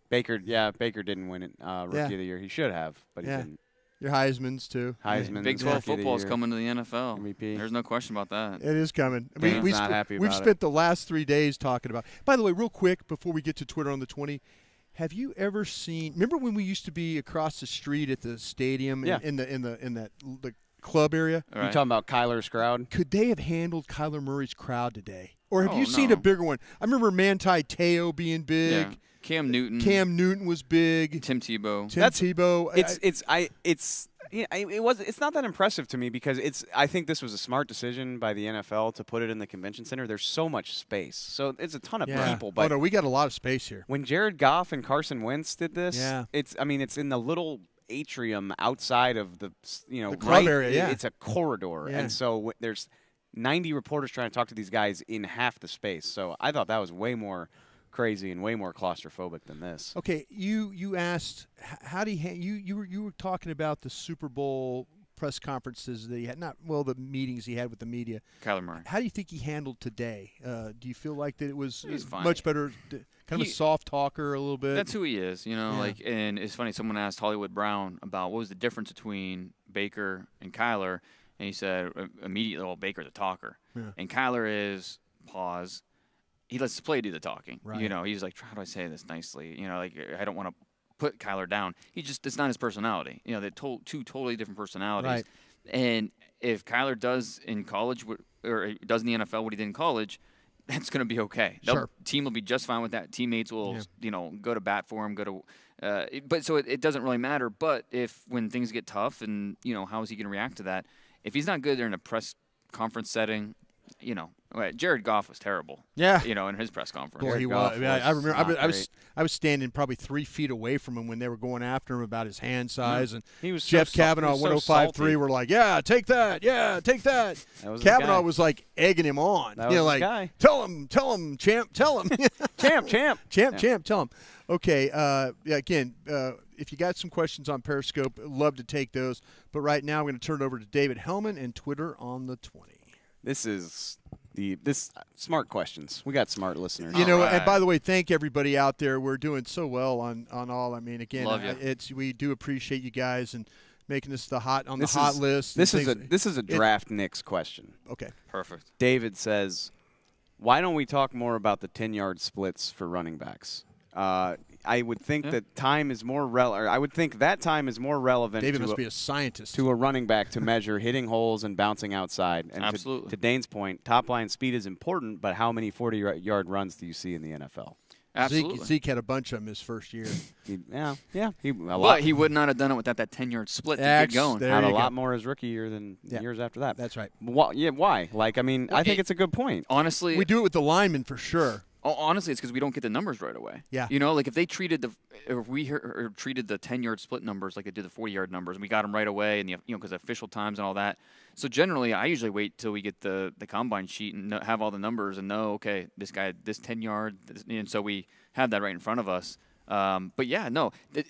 Baker didn't win it Rookie of the Year. He should have, but he didn't. Your Heisman's too. Heisman's Big 12 football is coming to the NFL. MVP. There's no question about that. It is coming. We've spent the last 3 days talking about. By the way, real quick before we get to Twitter on the 20, have you ever seen? Remember when we used to be across the street at the stadium in the club area? Right. You talking about Kyler's crowd? Could they have handled Kyler Murray's crowd today, or have you seen a bigger one? I remember Manti Te'o being big. Yeah. Cam Newton was big. Tim Tebow. It's not that impressive to me because I think this was a smart decision by the NFL to put it in the convention center. There's so much space, so it's a ton of people. But we got a lot of space here. When Jared Goff and Carson Wentz did this, it's in the little atrium outside of the club area. Yeah, it's a corridor, and so there's 90 reporters trying to talk to these guys in half the space. So I thought that was way more crazy and way more claustrophobic than this. Okay, you asked how do you were talking about the Super Bowl press conferences that he had, the meetings he had with the media. Kyler Murray. How do you think he handled today? Do you feel like that it was fine. Much better, kind of a soft talker a little bit? That's who he is, and it's funny, someone asked Hollywood Brown about what was the difference between Baker and Kyler, and he said immediately, well, Baker's a talker. Yeah. And Kyler is, pause, he lets the play do the talking. Right. He's like, how do I say this nicely? I don't want to put Kyler down. It's not his personality. They're two totally different personalities. Right. And if Kyler does in college or does in the NFL what he did in college, that's going to be okay. Sure. Team will be just fine with that. Teammates will, go to bat for him, but so it doesn't really matter. But when things get tough and, how is he going to react to that? If he's not good there in a press conference setting, Jared Goff was terrible. Yeah. In his press conference. Boy, he was. I remember I was standing probably 3 feet away from him when they were going after him about his hand size, and he was Jeff Kavanaugh 105.3 were like, "Yeah, take that. Yeah, take that." Kavanaugh was like egging him on. That was like, guy. Tell him, champ, tell him, champ, tell him. Okay. Again, if you got some questions on Periscope, love to take those. But right now, we're going to turn it over to David Hellman and Twitter on the 20. This is this smart questions. We got smart listeners. And by the way, thank everybody out there. We're doing so well on all. I mean, again, we do appreciate you guys and making this the hot list. This is a draft Knicks question. Okay, perfect. David says, "Why don't we talk more about the 10-yard splits for running backs?" I would think that time is more relevant. I would think that time is more relevant. David must be a scientist to a running back to measure hitting holes and bouncing outside. And absolutely. To Dane's point, top line speed is important, but how many 40-yard runs do you see in the NFL? Absolutely. Zeke had a bunch of them his first year. But he would not have done it without that 10-yard split to get going. Had a lot more his rookie year than years after that. That's right. Why? I think it's a good point. Honestly, we do it with the linemen for sure. Honestly, it's because we don't get the numbers right away. Yeah. If they treated treated the 10-yard split numbers like they did the 40-yard numbers, and we got them right away, and because of official times and all that. So generally, I usually wait till we get the combine sheet and have all the numbers and know, okay, this guy, this 10-yard, and so we have that right in front of us. But yeah, no, the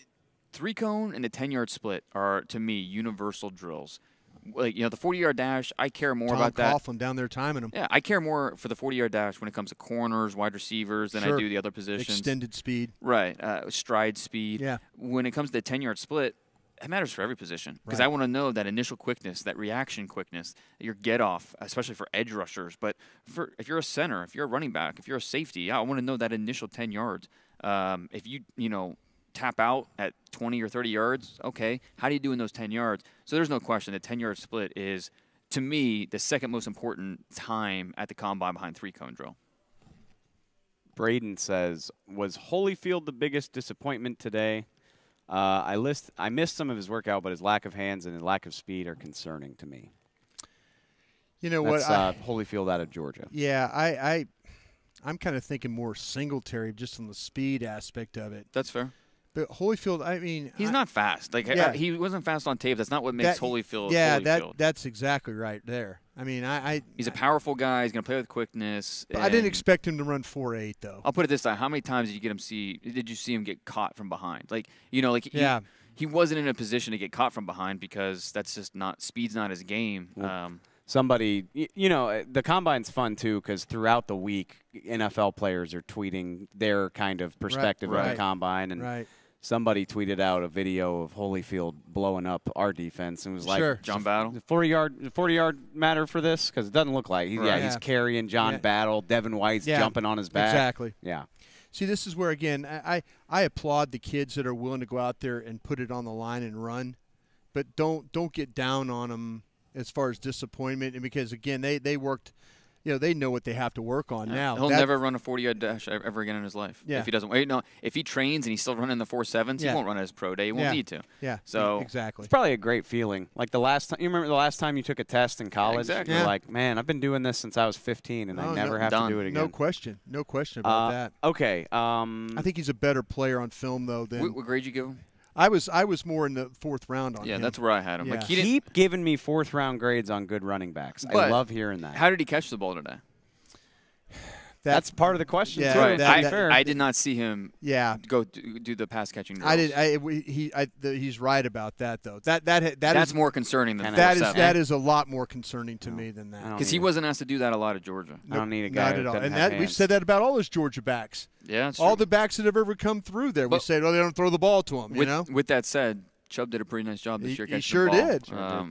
3-cone and the 10-yard split are, to me, universal drills. The 40-yard dash, I care more about that. Tom Coughlin down there timing them. Yeah, I care more for the 40-yard dash when it comes to corners, wide receivers than I do the other positions. Extended speed. Right, stride speed. Yeah. When it comes to the 10-yard split, it matters for every position because I want to know that initial quickness, that reaction quickness, your get-off, especially for edge rushers. But if you're a center, if you're a running back, if you're a safety, I want to know that initial 10 yards. If you tap out at 20 or 30 yards, okay, how do you do in those 10 yards? So there's no question the 10-yard split is, to me, the second most important time at the combine behind 3-cone drill. Braden says, was Holyfield the biggest disappointment today? I missed some of his workout, but his lack of hands and his lack of speed are concerning to me. You know That's, what? Holyfield out of Georgia. Yeah, I'm kind of thinking more Singletary just on the speed aspect of it. That's fair. But Holyfield, I mean, he's not fast. Like he wasn't fast on tape. That's not what makes Holyfield. Yeah, Holyfield. that's exactly right there. I mean, he's a powerful guy. He's going to play with quickness. I didn't expect him to run 4.8 though. I'll put it this way: how many times did you see him get caught from behind? He wasn't in a position to get caught from behind because that's just not speed's not his game. Somebody, the combine's fun too because throughout the week, NFL players are tweeting their kind of perspective of the combine, and somebody tweeted out a video of Holyfield blowing up our defense and was like, John Battle, 40-yard matter for this because it doesn't look like he's carrying John Battle, Devin White's jumping on his back. Exactly. Yeah. See, this is where again I applaud the kids that are willing to go out there and put it on the line and run, but don't get down on them as far as disappointment, and because again they worked, they know what they have to work on now. He'll never run a 40-yard dash ever again in his life. Yeah. If he doesn't wait, if he trains and he's still running the 4.7s, he won't run at his pro day. He won't need to. Yeah. So exactly. It's probably a great feeling. Like the last time you remember the last time you took a test in college, exactly. You're like, man, I've been doing this since I was 15 and I never have to do it again. No question about that. Okay. I think he's a better player on film though than what grade you give him? I was more in the 4th round on him. Yeah, that's where I had him. Yeah. Like Keep giving me 4th-round grades on good running backs. I love hearing that. How did he catch the ball today? That's part of the question, too. Right. I did not see him go do the pass catching drills. He's right about that, though. That's more concerning than that is a lot more concerning to me than that. Because he wasn't asked to do that a lot at Georgia. I don't need a guy not at all. that And we've said that about all those Georgia backs. Yeah, that's all true. the backs that have ever come through there. We say, they don't throw the ball to them. With that said, Chubb did a pretty nice job this year catching he sure the ball.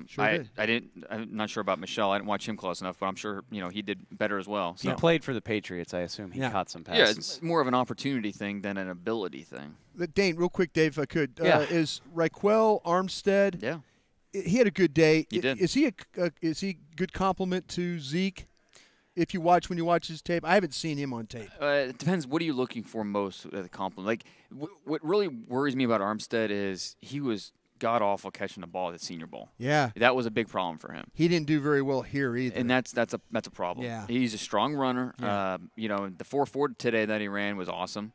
Did. I'm not sure about Michelle. I didn't watch him close enough, but I'm sure he did better as well. So. He played for the Patriots. I assume he caught some passes. Yeah, it's more of an opportunity thing than an ability thing. Dane, real quick, Dave, if I could, is Raquel Armstead? Yeah, he had a good day. He did. Is he a good compliment to Zeke? When you watch his tape, I haven't seen him on tape. It depends. What are you looking for most at the compliment? Like, what really worries me about Armstead is he was god awful catching the ball at the Senior Bowl. Yeah, that was a big problem for him. He didn't do very well here either, and that's a problem. Yeah, he's a strong runner. Yeah. The 4.4 today that he ran was awesome,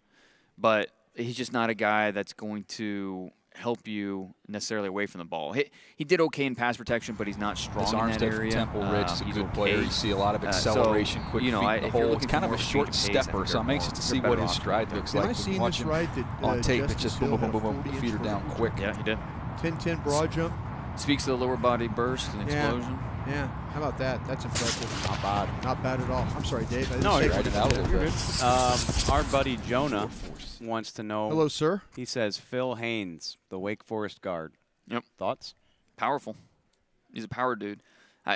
but he's just not a guy that's going to help you necessarily away from the ball. He did okay in pass protection, but he's not strong in that area. Temple Ridge is a good player. You see a lot of acceleration, quick feet in the hole. It's kind of a short stepper, so I'm anxious to see what his stride looks like. Am I seeing this right? On tape, it's just boom, boom, boom, boom, boom. Feet are down quick. Yeah, he did. 10-10 broad jump. Speaks to the lower body burst and explosion. Yeah, how about that? That's impressive. Not bad. Not bad at all. I'm sorry, Dave. No, you're good. Our buddy Jonah wants to know. Hello, sir. He says Phil Haynes, the Wake Forest guard. Yep. Thoughts? Powerful. He's a power dude. He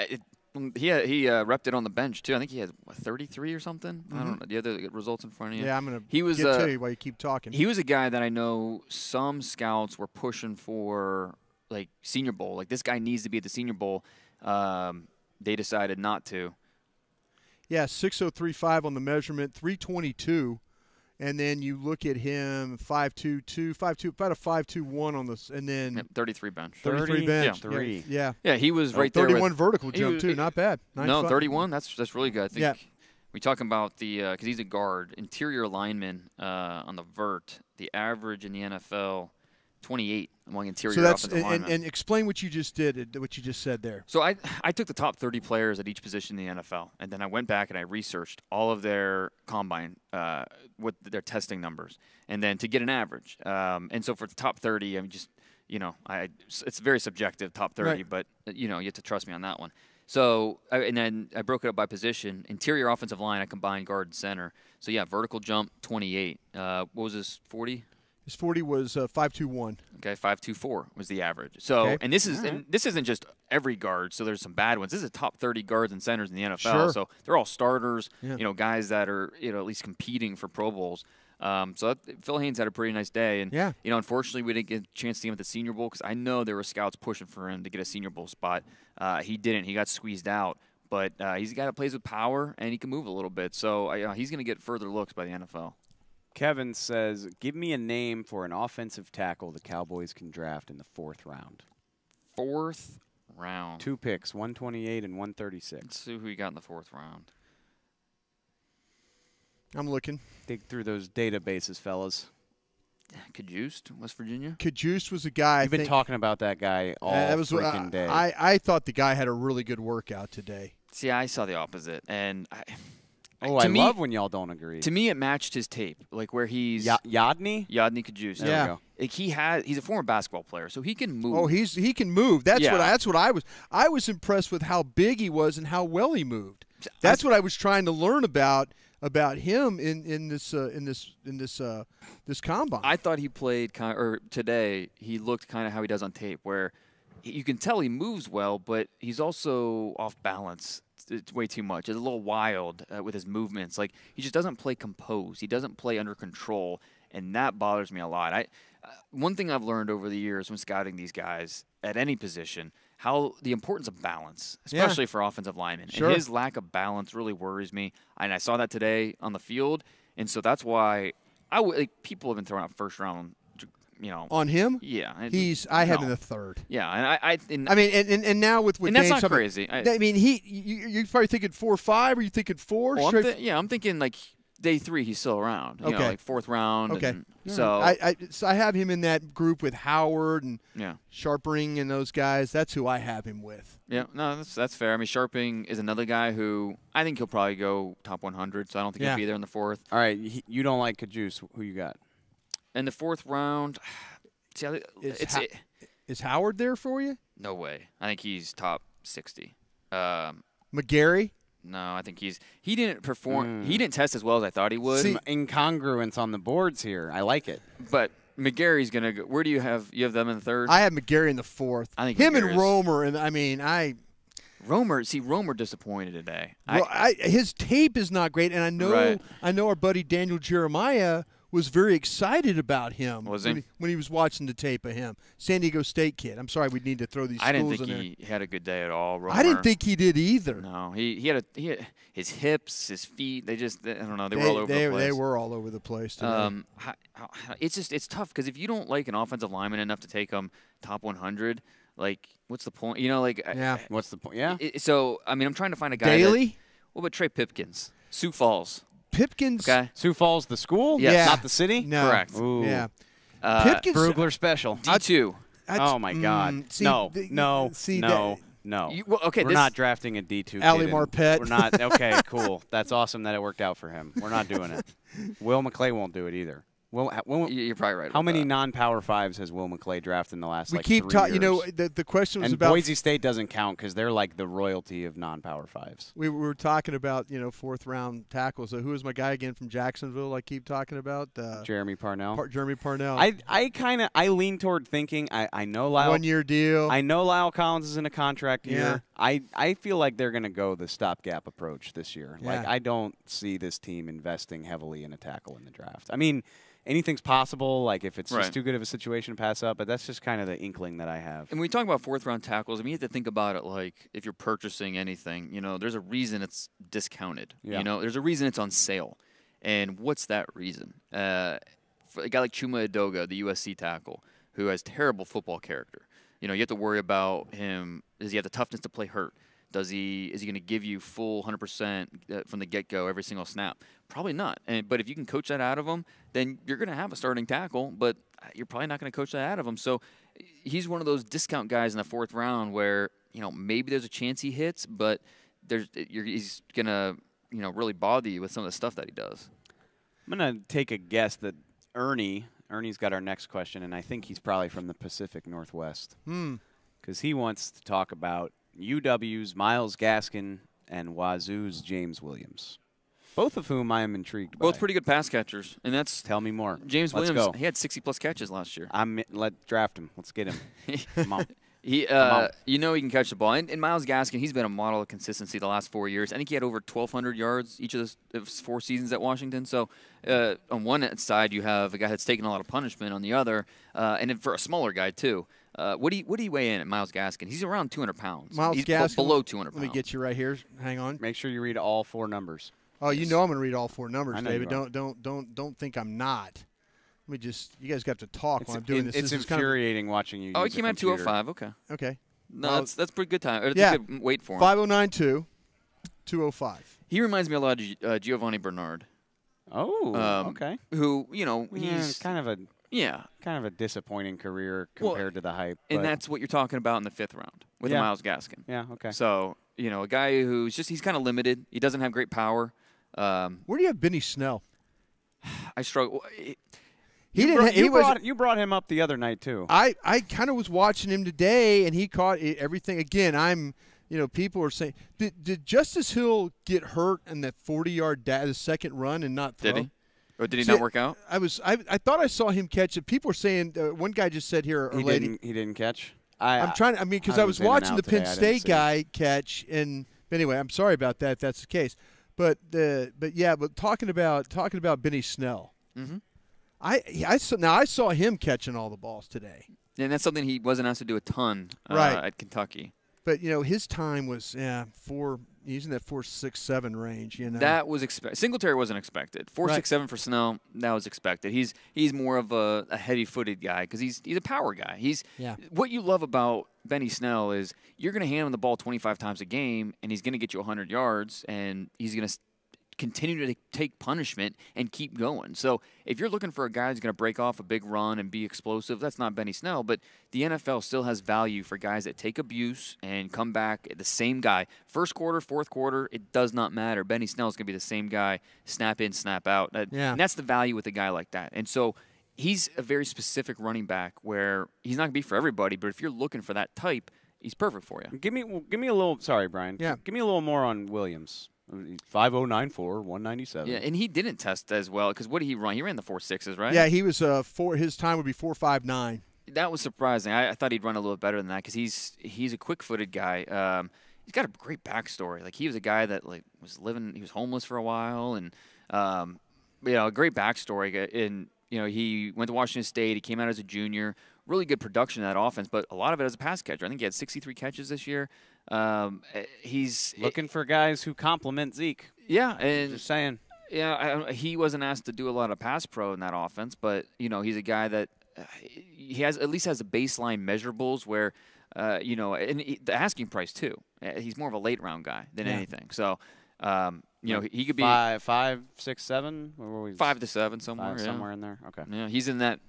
repped it on the bench too. I think he has 33 or something. I don't know. Do you have the results in front of you? Yeah, I'm gonna get to you while you keep talking. He was a guy that I know some scouts were pushing for, like Senior Bowl. Like this guy needs to be at the Senior Bowl. They decided not to. Yeah, 6.035 on the measurement, 322. And then you look at him, 5.22, about a 5.21 on this, and then 33 bench. 33 bench. Yeah. Yeah, he was right there. 31 vertical jump too, not bad. 9.5. 31. That's really good. I think we talking about the because he's a guard, interior lineman on the vert. The average in the NFL, 28 among interior offensive linemen. And explain what you just did, what you just said there. So I took the top 30 players at each position in the NFL, and then I went back and I researched all of their combine, with their testing numbers, and then to get an average. And so for the top 30, I'm just, it's very subjective, top 30, right. But, you have to trust me on that one. So, and then I broke it up by position. Interior offensive line, I combined guard and center. So, yeah, vertical jump, 28. What was this, 40? His 40 was 5.21. Okay, 5.24 was the average. So, okay. And this isn't just every guard. So there's some bad ones. This is top 30 guards and centers in the NFL. Sure. So they're all starters. Yeah. Guys that are at least competing for Pro Bowls. Phil Haynes had a pretty nice day, and unfortunately we didn't get a chance to see him at the Senior Bowl because I know there were scouts pushing for him to get a Senior Bowl spot. He didn't. He got squeezed out. But he's a guy that plays with power and he can move a little bit. So he's going to get further looks by the NFL. Kevin says, give me a name for an offensive tackle the Cowboys can draft in the 4th round. 4th round. 2 picks, 128 and 136. Let's see who we got in the 4th round. I'm looking. Dig through those databases, fellas. Cajuste, West Virginia. Cajuste was a guy. You've been talking about that guy all freaking day. I thought the guy had a really good workout today. See, I saw the opposite, and I love when y'all don't agree. To me, it matched his tape, like where he's Yodny Cajuste. There we go. Like he's a former basketball player, so he can move. Oh, he can move. That's what I was impressed with how big he was and how well he moved. That's what I was trying to learn about him in this combine. I thought he played today he looked kind of how he does on tape, where you can tell he moves well, but he's also off balance. It's way too much. It's a little wild with his movements. Like, he just doesn't play composed. He doesn't play under control, and that bothers me a lot. One thing I've learned over the years when scouting these guys at any position, how the importance of balance, especially for offensive linemen. Sure. And his lack of balance really worries me, and I saw that today on the field, and so that's why people have been throwing out 1st round. On him? Yeah. I had him in the 3rd. Yeah, and and now with and that's not crazy. You're probably thinking 4 or 5, or you thinking 4? Well, I'm thinking like day 3 he's still around. You know, like 4th round. Okay. So I have him in that group with Howard and yeah. Sharping and those guys. That's who I have him with. Yeah, no, that's fair. I mean, Sharping is another guy who I think he'll probably go top 100, so I don't think he'll be there in the 4th. All right, you don't like Cajuste. Who you got? In the 4th round, is Howard there for you? No way. I think he's top 60. McGarry? No, I think he didn't perform. He didn't test as well as I thought he would. Some incongruence on the boards here. I like it. But McGarry's gonna go. Where do you have them in the 3rd? I have McGarry in the 4th. I think him and Romer, and Romer disappointed today. His tape is not great, and I know our buddy Daniel Jeremiah was very excited about him. Was he? When he was watching the tape of him. San Diego State kid. I'm sorry, we need to throw these schools in there. I didn't think he had a good day at all, Romer. I didn't think he did either. No, he had his hips, his feet, I don't know, they were all over the place. They were all over the place today. It's tough because if you don't like an offensive lineman enough to take him top 100, like, what's the point? What's the point? Yeah. So, I mean, I'm trying to find a guy. Daly? What about Trey Pipkins? Sioux Falls. Pipkins? Okay. Sioux Falls, the school? Yes. Not the city? No. Correct. Ooh. Yeah. Pipkins. Brugler special. D2. Oh, my God. No. Okay, we're not drafting a D2 Ali kid. Marpet. We're not. Okay, cool. That's awesome that it worked out for him. We're not doing it. Will McClay won't do it either. You're probably right. How many non-Power 5s has Will McClay drafted in the last 3 years? The question was and about Boise State doesn't count because they're like the royalty of non-Power 5s. We were talking about 4th round tackles. So who is my guy again from Jacksonville? I keep talking about Jeremy Parnell. Jeremy Parnell. I lean toward thinking I know Lyle 1-year deal. I know Lyle Collins is in a contract year. Yeah. I feel like they're going to go the stopgap approach this year. Yeah. Like, I don't see this team investing heavily in a tackle in the draft. I mean, anything's possible, like if it's just too good of a situation to pass up, but that's just kind of the inkling that I have. And when we talk about 4th round tackles, I mean, you have to think about it like if you're purchasing anything, there's a reason it's discounted. Yeah. There's a reason it's on sale. And what's that reason? For a guy like Chuma Edoga, the USC tackle, who has terrible football character. You have to worry about him. Does he have the toughness to play hurt? Is he going to give you full 100% from the get-go every single snap? Probably not. But if you can coach that out of him, then you're going to have a starting tackle, but you're probably not going to coach that out of him. So he's one of those discount guys in the 4th round where, maybe there's a chance he hits, but he's going to, really bother you with some of the stuff that he does. I'm going to take a guess that Ernie's got our next question, and I think he's probably from the Pacific Northwest. Because he wants to talk about UW's Myles Gaskin and Wazoo's James Williams, both of whom I am intrigued by. Both pretty good pass catchers, and that's tell me more. James Let's Williams, go. he had 60-plus catches last year. Let's draft him. Let's get him. Come on. He can catch the ball. And Myles Gaskin, he's been a model of consistency the last 4 years. I think he had over 1,200 yards each of those 4 seasons at Washington. So on one side, you have a guy that's taken a lot of punishment. On the other, and then for a smaller guy too. What do you weigh in at Myles Gaskin? He's around 200 pounds. Myles He's Gaskin, below 200 pounds. Let me get you right here. Hang on. Make sure you read all 4 numbers. Oh, you know I'm going to read all 4 numbers, David. You Don't think I'm not. Let me just. You guys got to talk while I'm doing this. It's infuriating watching you. Oh, use he came out 2:05. Okay. Okay. No, that's pretty good time. That's yeah. a good wait for him. 5:09.2, 2:05. He reminds me a lot of Giovanni Bernard. Oh, okay. Who he's kind of a disappointing career compared to the hype. And that's what you're talking about in the 5th round with Myles Gaskin. Yeah. Okay. So a guy who's he's kind of limited. He doesn't have great power. Where do you have Benny Snell? I struggle. You brought him up the other night too. I kind of was watching him today, and he caught everything. Again, people are saying, did Justice Hill get hurt in that 40-yard the second run and not throw? Did he? Or did he not work out? I thought I saw him catch it. People are saying one guy just said here, he didn't catch. Because I was watching the Penn State guy catch, and anyway, I'm sorry about that if that's the case. But talking about Benny Snell. Mm-hmm. I saw him catching all the balls today. And that's something he wasn't asked to do a ton at Kentucky. But his time was he's in that 4.67 range. That was expected. Singletary wasn't expected. 4.67 for Snell, that was expected. He's more of a heavy-footed guy because he's a power guy. What you love about Benny Snell is you're going to hand him the ball 25 times a game, and he's going to get you 100 yards, and he's going to continue to take punishment and keep going. So if you're looking for a guy who's going to break off a big run and be explosive, that's not Benny Snell, but the NFL still has value for guys that take abuse and come back the same guy. First quarter, fourth quarter, it does not matter. Benny Snell is going to be the same guy, snap in, snap out. And that's the value with a guy like that. And so he's a very specific running back where he's not going to be for everybody, but if you're looking for that type, he's perfect for you. Give me a little, sorry, Brian. Yeah. Give me a little more on Williams. 5.094, 197. Yeah, and he didn't test as well because what did he run? He ran the 4.6s, right? Yeah, he was his time would be 4.59. That was surprising. I thought he'd run a little better than that because he's a quick-footed guy. He's got a great backstory. Like he was a guy that he was homeless for a while, and a great backstory. And he went to Washington State. He came out as a junior. Really good production in that offense, but a lot of it as a pass catcher. I think he had 63 catches this year. He's looking for guys who complement Zeke. Yeah, and just saying. Yeah, he wasn't asked to do a lot of pass pro in that offense, but he's a guy that he at least has the baseline measurables where and the asking price too. He's more of a late round guy than anything. So he could be 5, 6, 7. Where were we? 5 to 7 somewhere. Somewhere in there. Okay. Yeah, he's in that.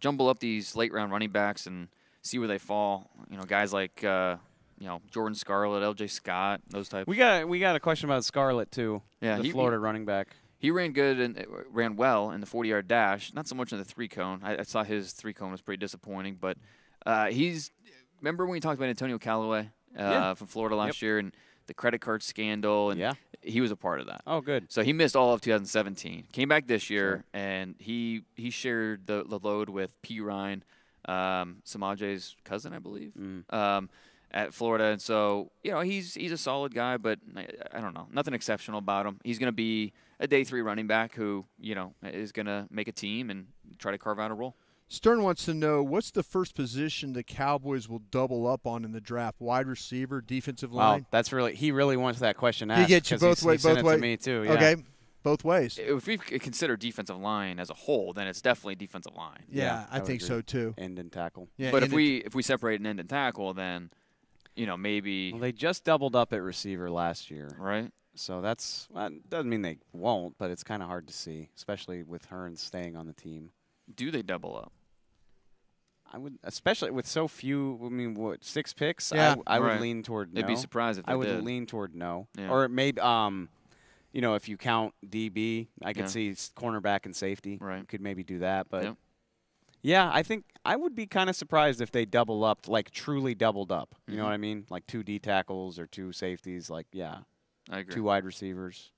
Jumble up these late round running backs and see where they fall. Guys like. Jordan Scarlett, L.J. Scott, those types. We got a question about Scarlett too. Yeah, the Florida running back. He ran good and ran well in the 40-yard dash. Not so much in the 3-cone. I saw his 3-cone was pretty disappointing, but remember when we talked about Antonio Callaway from Florida last year and the credit card scandal, and he was a part of that. Oh, good. So he missed all of 2017. Came back this year, and he shared the load with P. Ryan, Samaje's cousin, I believe. At Florida, and so he's a solid guy, but I don't know, nothing exceptional about him. He's going to be a day 3 running back who is going to make a team and try to carve out a role. Stern wants to know what's the first position the Cowboys will double up on in the draft: wide receiver, defensive line. Wow, he really wants that question asked. He gets you both ways. Both ways. To me too. Yeah. Okay, both ways. If we consider defensive line as a whole, then it's definitely defensive line. Yeah, I think so too. End and tackle. Yeah, but if we separate an end and tackle, then. Maybe. Well, they just doubled up at receiver last year. Right. So doesn't mean they won't, but it's kind of hard to see, especially with Hearns staying on the team. Do they double up? I would, especially with so few. I mean, 6 picks? Yeah. I would lean toward no. I'd be surprised if they I would did. lean toward no. Yeah. Or maybe, if you count DB, I could see cornerback and safety. Right. You could maybe do that, but. Yeah, I think I would be kind of surprised if they double up, like truly doubled up. You know what I mean? Like 2 D tackles or 2 safeties. Like, I agree. 2 wide receivers.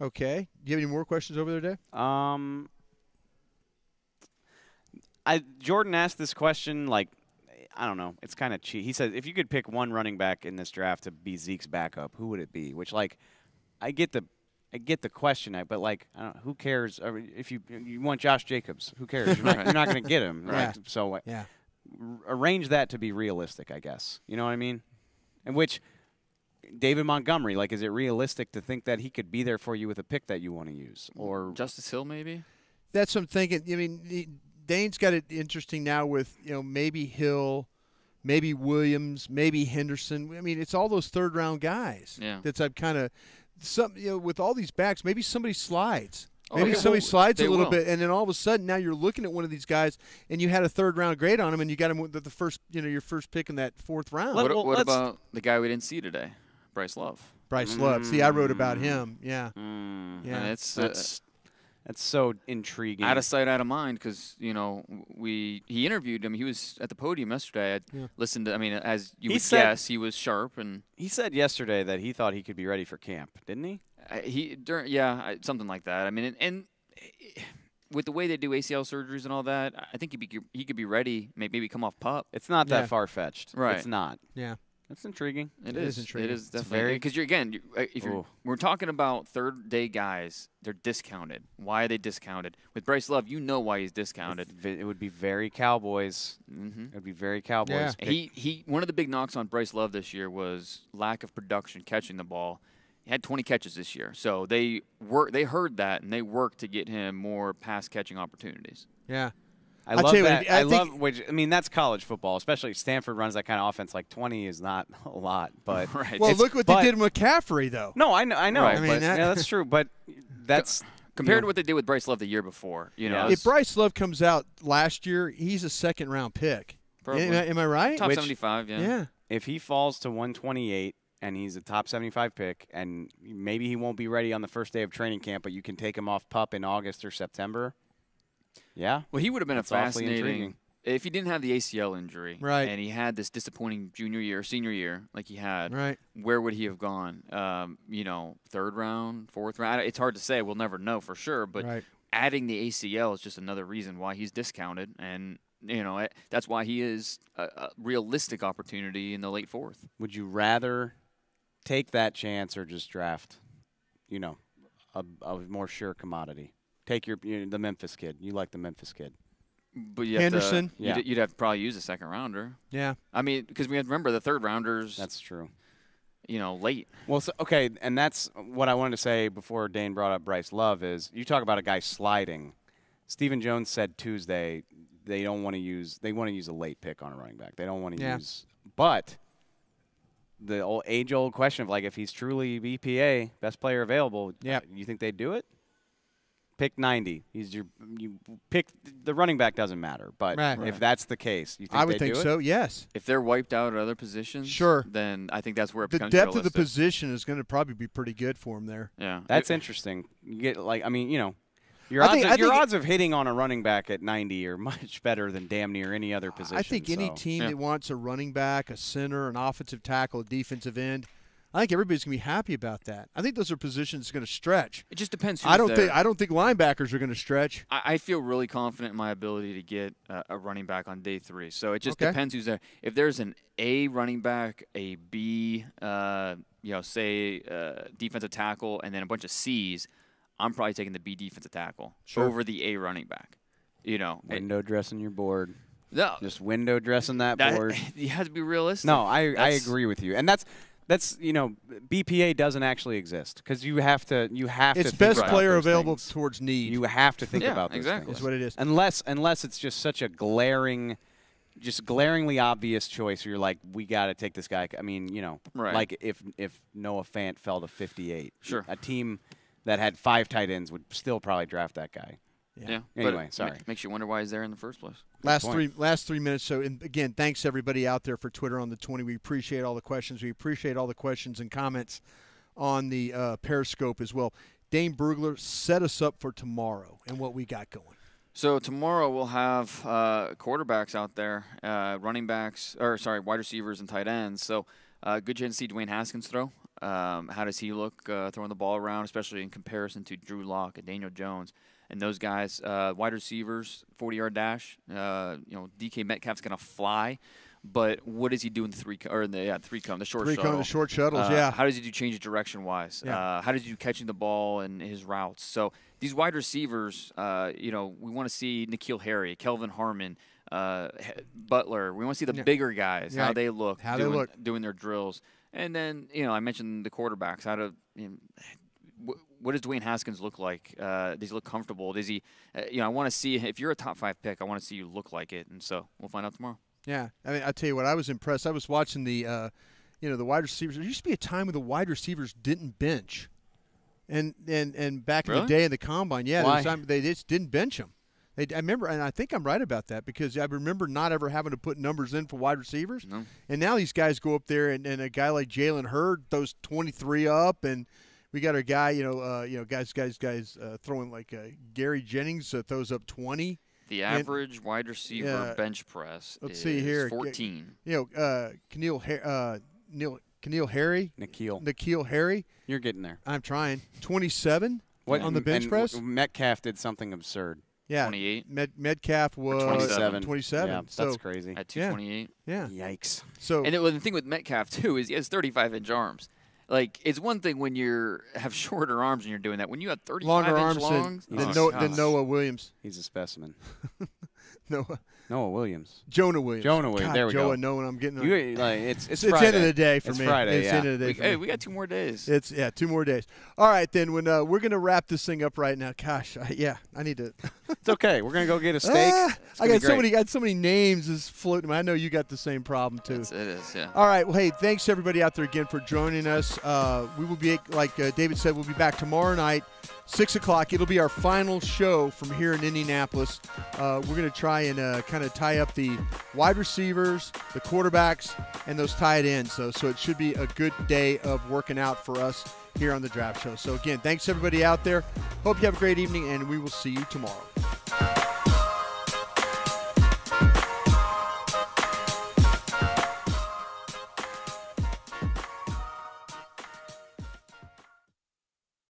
Okay. Do you have any more questions over there, Dave? Jordan asked this question, like, I don't know. It's kind of cheap. He said, if you could pick one running back in this draft to be Zeke's backup, who would it be? Which, like, I get the question, but like, I don't know, who cares? I mean, if you want Josh Jacobs, who cares? You're not going to get him. Right. So arrange that to be realistic, I guess. You know what I mean? And which David Montgomery, like, is it realistic to think that he could be there for you with a pick that you want to use? Or Justice Hill, maybe? That's what I'm thinking. I mean, Dane's got it interesting now with, maybe Hill, maybe Williams, maybe Henderson. I mean, it's all those third-round guys. Yeah. That's kind of with all these backs, maybe somebody slides. Maybe somebody slides a little bit, and then all of a sudden now you're looking at one of these guys, and you had a third-round grade on him, and you got him with the first, your first pick in that fourth round. What about the guy we didn't see today, Bryce Love? Bryce Love. See, I wrote about him. Yeah. Yeah. That's so intriguing. Out of sight, out of mind, because he interviewed him. He was at the podium yesterday. I listened to. I mean, as you would guess, he was sharp, and he said yesterday that he thought he could be ready for camp, didn't he? Something like that. I mean, and with the way they do ACL surgeries and all that, I think he could be ready. Maybe come off PUP. It's not that far fetched. Right? It's not. Yeah. That's intriguing. It is intriguing. It is definitely. Because we're talking about third-day guys, they're discounted. Why are they discounted? With Bryce Love, you know why he's discounted. It would be very Cowboys. It would be very Cowboys. Yeah. He one of the big knocks on Bryce Love this year was lack of production catching the ball. He had 20 catches this year, so they heard that and they worked to get him more pass catching opportunities. Yeah. I love that. I mean, that's college football, especially Stanford runs that kind of offense. Like 20 is not a lot, but well, look what they did with McCaffrey, though. No, I know. Right. I mean, that's true. But that's compared to what they did with Bryce Love the year before. If Bryce Love comes out last year, he's a second-round pick. Am I right? Top 75, yeah. Yeah. If he falls to 128 and he's a top 75 pick, and maybe he won't be ready on the first day of training camp, but you can take him off PUP in August or September. Yeah. Well, he would have been a fascinating if he didn't have the ACL injury, right? And he had this disappointing senior year, like he had, right? Where would he have gone? Third round, fourth round. It's hard to say. We'll never know for sure. But adding the ACL is just another reason why he's discounted, and that's why he is a realistic opportunity in the late fourth. Would you rather take that chance or just draft, a more sure commodity? Take the Memphis kid. You like the Memphis kid. But you have Henderson. You'd have to probably use a second rounder. Yeah. I mean, because we have to remember the third rounders. That's true. Late. Well, okay, and that's what I wanted to say before Dane brought up Bryce Love is you talk about a guy sliding. Stephen Jones said Tuesday they want to use a late pick on a running back. They don't want to use – but the age-old question of, like, if he's truly BPA, best player available, you think they'd do it? Pick 90. You pick the running back doesn't matter, but if that's the case, you think I would think so. Yes. If they're wiped out at other positions, sure. Then I think that's where it becomes the depth realistic. of the position is going to probably be pretty good for him there. Yeah, that's interesting. You get your odds of hitting on a running back at 90 are much better than damn near any other position. I think any team that wants a running back, a center, an offensive tackle, a defensive end. I think everybody's going to be happy about that. I think those are positions going to stretch. It just depends who's I don't think linebackers are going to stretch. I feel really confident in my ability to get a running back on day 3. So it just depends who's there. If there's an A running back, a B, defensive tackle, and then a bunch of C's, I'm probably taking the B defensive tackle over the A running back. Window dressing your board. No, just window dressing that board. You have to be realistic. No, I agree with you, and that's BPA doesn't actually exist because you have to. It's best player available towards need. You have to think about those exactly. things. That's what it is. Unless it's just such a glaringly obvious choice where you're like, we got to take this guy. I mean, like if Noah Fant fell to 58, sure, a team that had 5 tight ends would still probably draft that guy. Yeah. Anyway, sorry. Makes you wonder why he's there in the first place. Last 3 minutes. So, again, thanks everybody out there for Twitter on the 20. We appreciate all the questions. We appreciate all the questions and comments on the Periscope as well. Dane Brugler, set us up for tomorrow and what we got going. So tomorrow we'll have quarterbacks out there, wide receivers and tight ends. So good chance to see Dwayne Haskins throw. How does he look throwing the ball around, especially in comparison to Drew Lock and Daniel Jones? And those guys, wide receivers, 40-yard dash. DK Metcalf's going to fly, but what does he do in the three cone, the short shuttle? The short shuttles, yeah. How does he do change direction-wise? Yeah. How does he do catching the ball and his routes? So these wide receivers, we want to see N'Keal Harry, Kelvin Harmon, Butler. We want to see the bigger guys, how they look, doing their drills. And then, I mentioned the quarterbacks. What does Dwayne Haskins look like? Does he look comfortable? Does he, I want to see, if you're a top 5 pick, I want to see you look like it. And so we'll find out tomorrow. Yeah. I mean, I tell you what, I was impressed. I was watching the wide receivers. There used to be a time when the wide receivers didn't bench. And back in the day in the combine, they just didn't bench them. I remember, and I think I'm right about that, because I remember not ever having to put numbers in for wide receivers. No. And now these guys go up there, and a guy like Jalen Hurd throws 23 up, and we got our guy, guys throwing like Gary Jennings throws up 20. The average wide receiver bench press is 14. N'Keal Harry. N'Keal Harry. You're getting there. I'm trying. 27 on the bench press. Metcalf did something absurd. Yeah. 28. Metcalf was 27. Yeah, so, that's crazy. At 228. Yeah. Yikes. So, and the thing with Metcalf, too, is he has 35-inch arms. Like, it's one thing when you have shorter arms and you're doing that. When you have 35-inch longs. Than Noah Williams. He's a specimen. Noah Williams. Jonah Williams. God, there we go. Noah, I'm getting it's it's Friday. end of the day for me. Friday, it's end of the day for me. We got 2 more days. 2 more days. All right, then when we're going to wrap this thing up right now. Gosh, I need to. It's okay. We're going to go get a steak. I got so many names is floating. I know you got the same problem too. It is, yeah. All right. Well, hey, thanks to everybody out there again for joining us. We will be, like David said, we'll be back tomorrow night, 6 o'clock. It'll be our final show from here in Indianapolis. We're going to try and kind of tie up the wide receivers, the quarterbacks, and those tight ends. So it should be a good day of working out for us here on the Draft Show. So, again, thanks everybody out there. Hope you have a great evening, and we will see you tomorrow.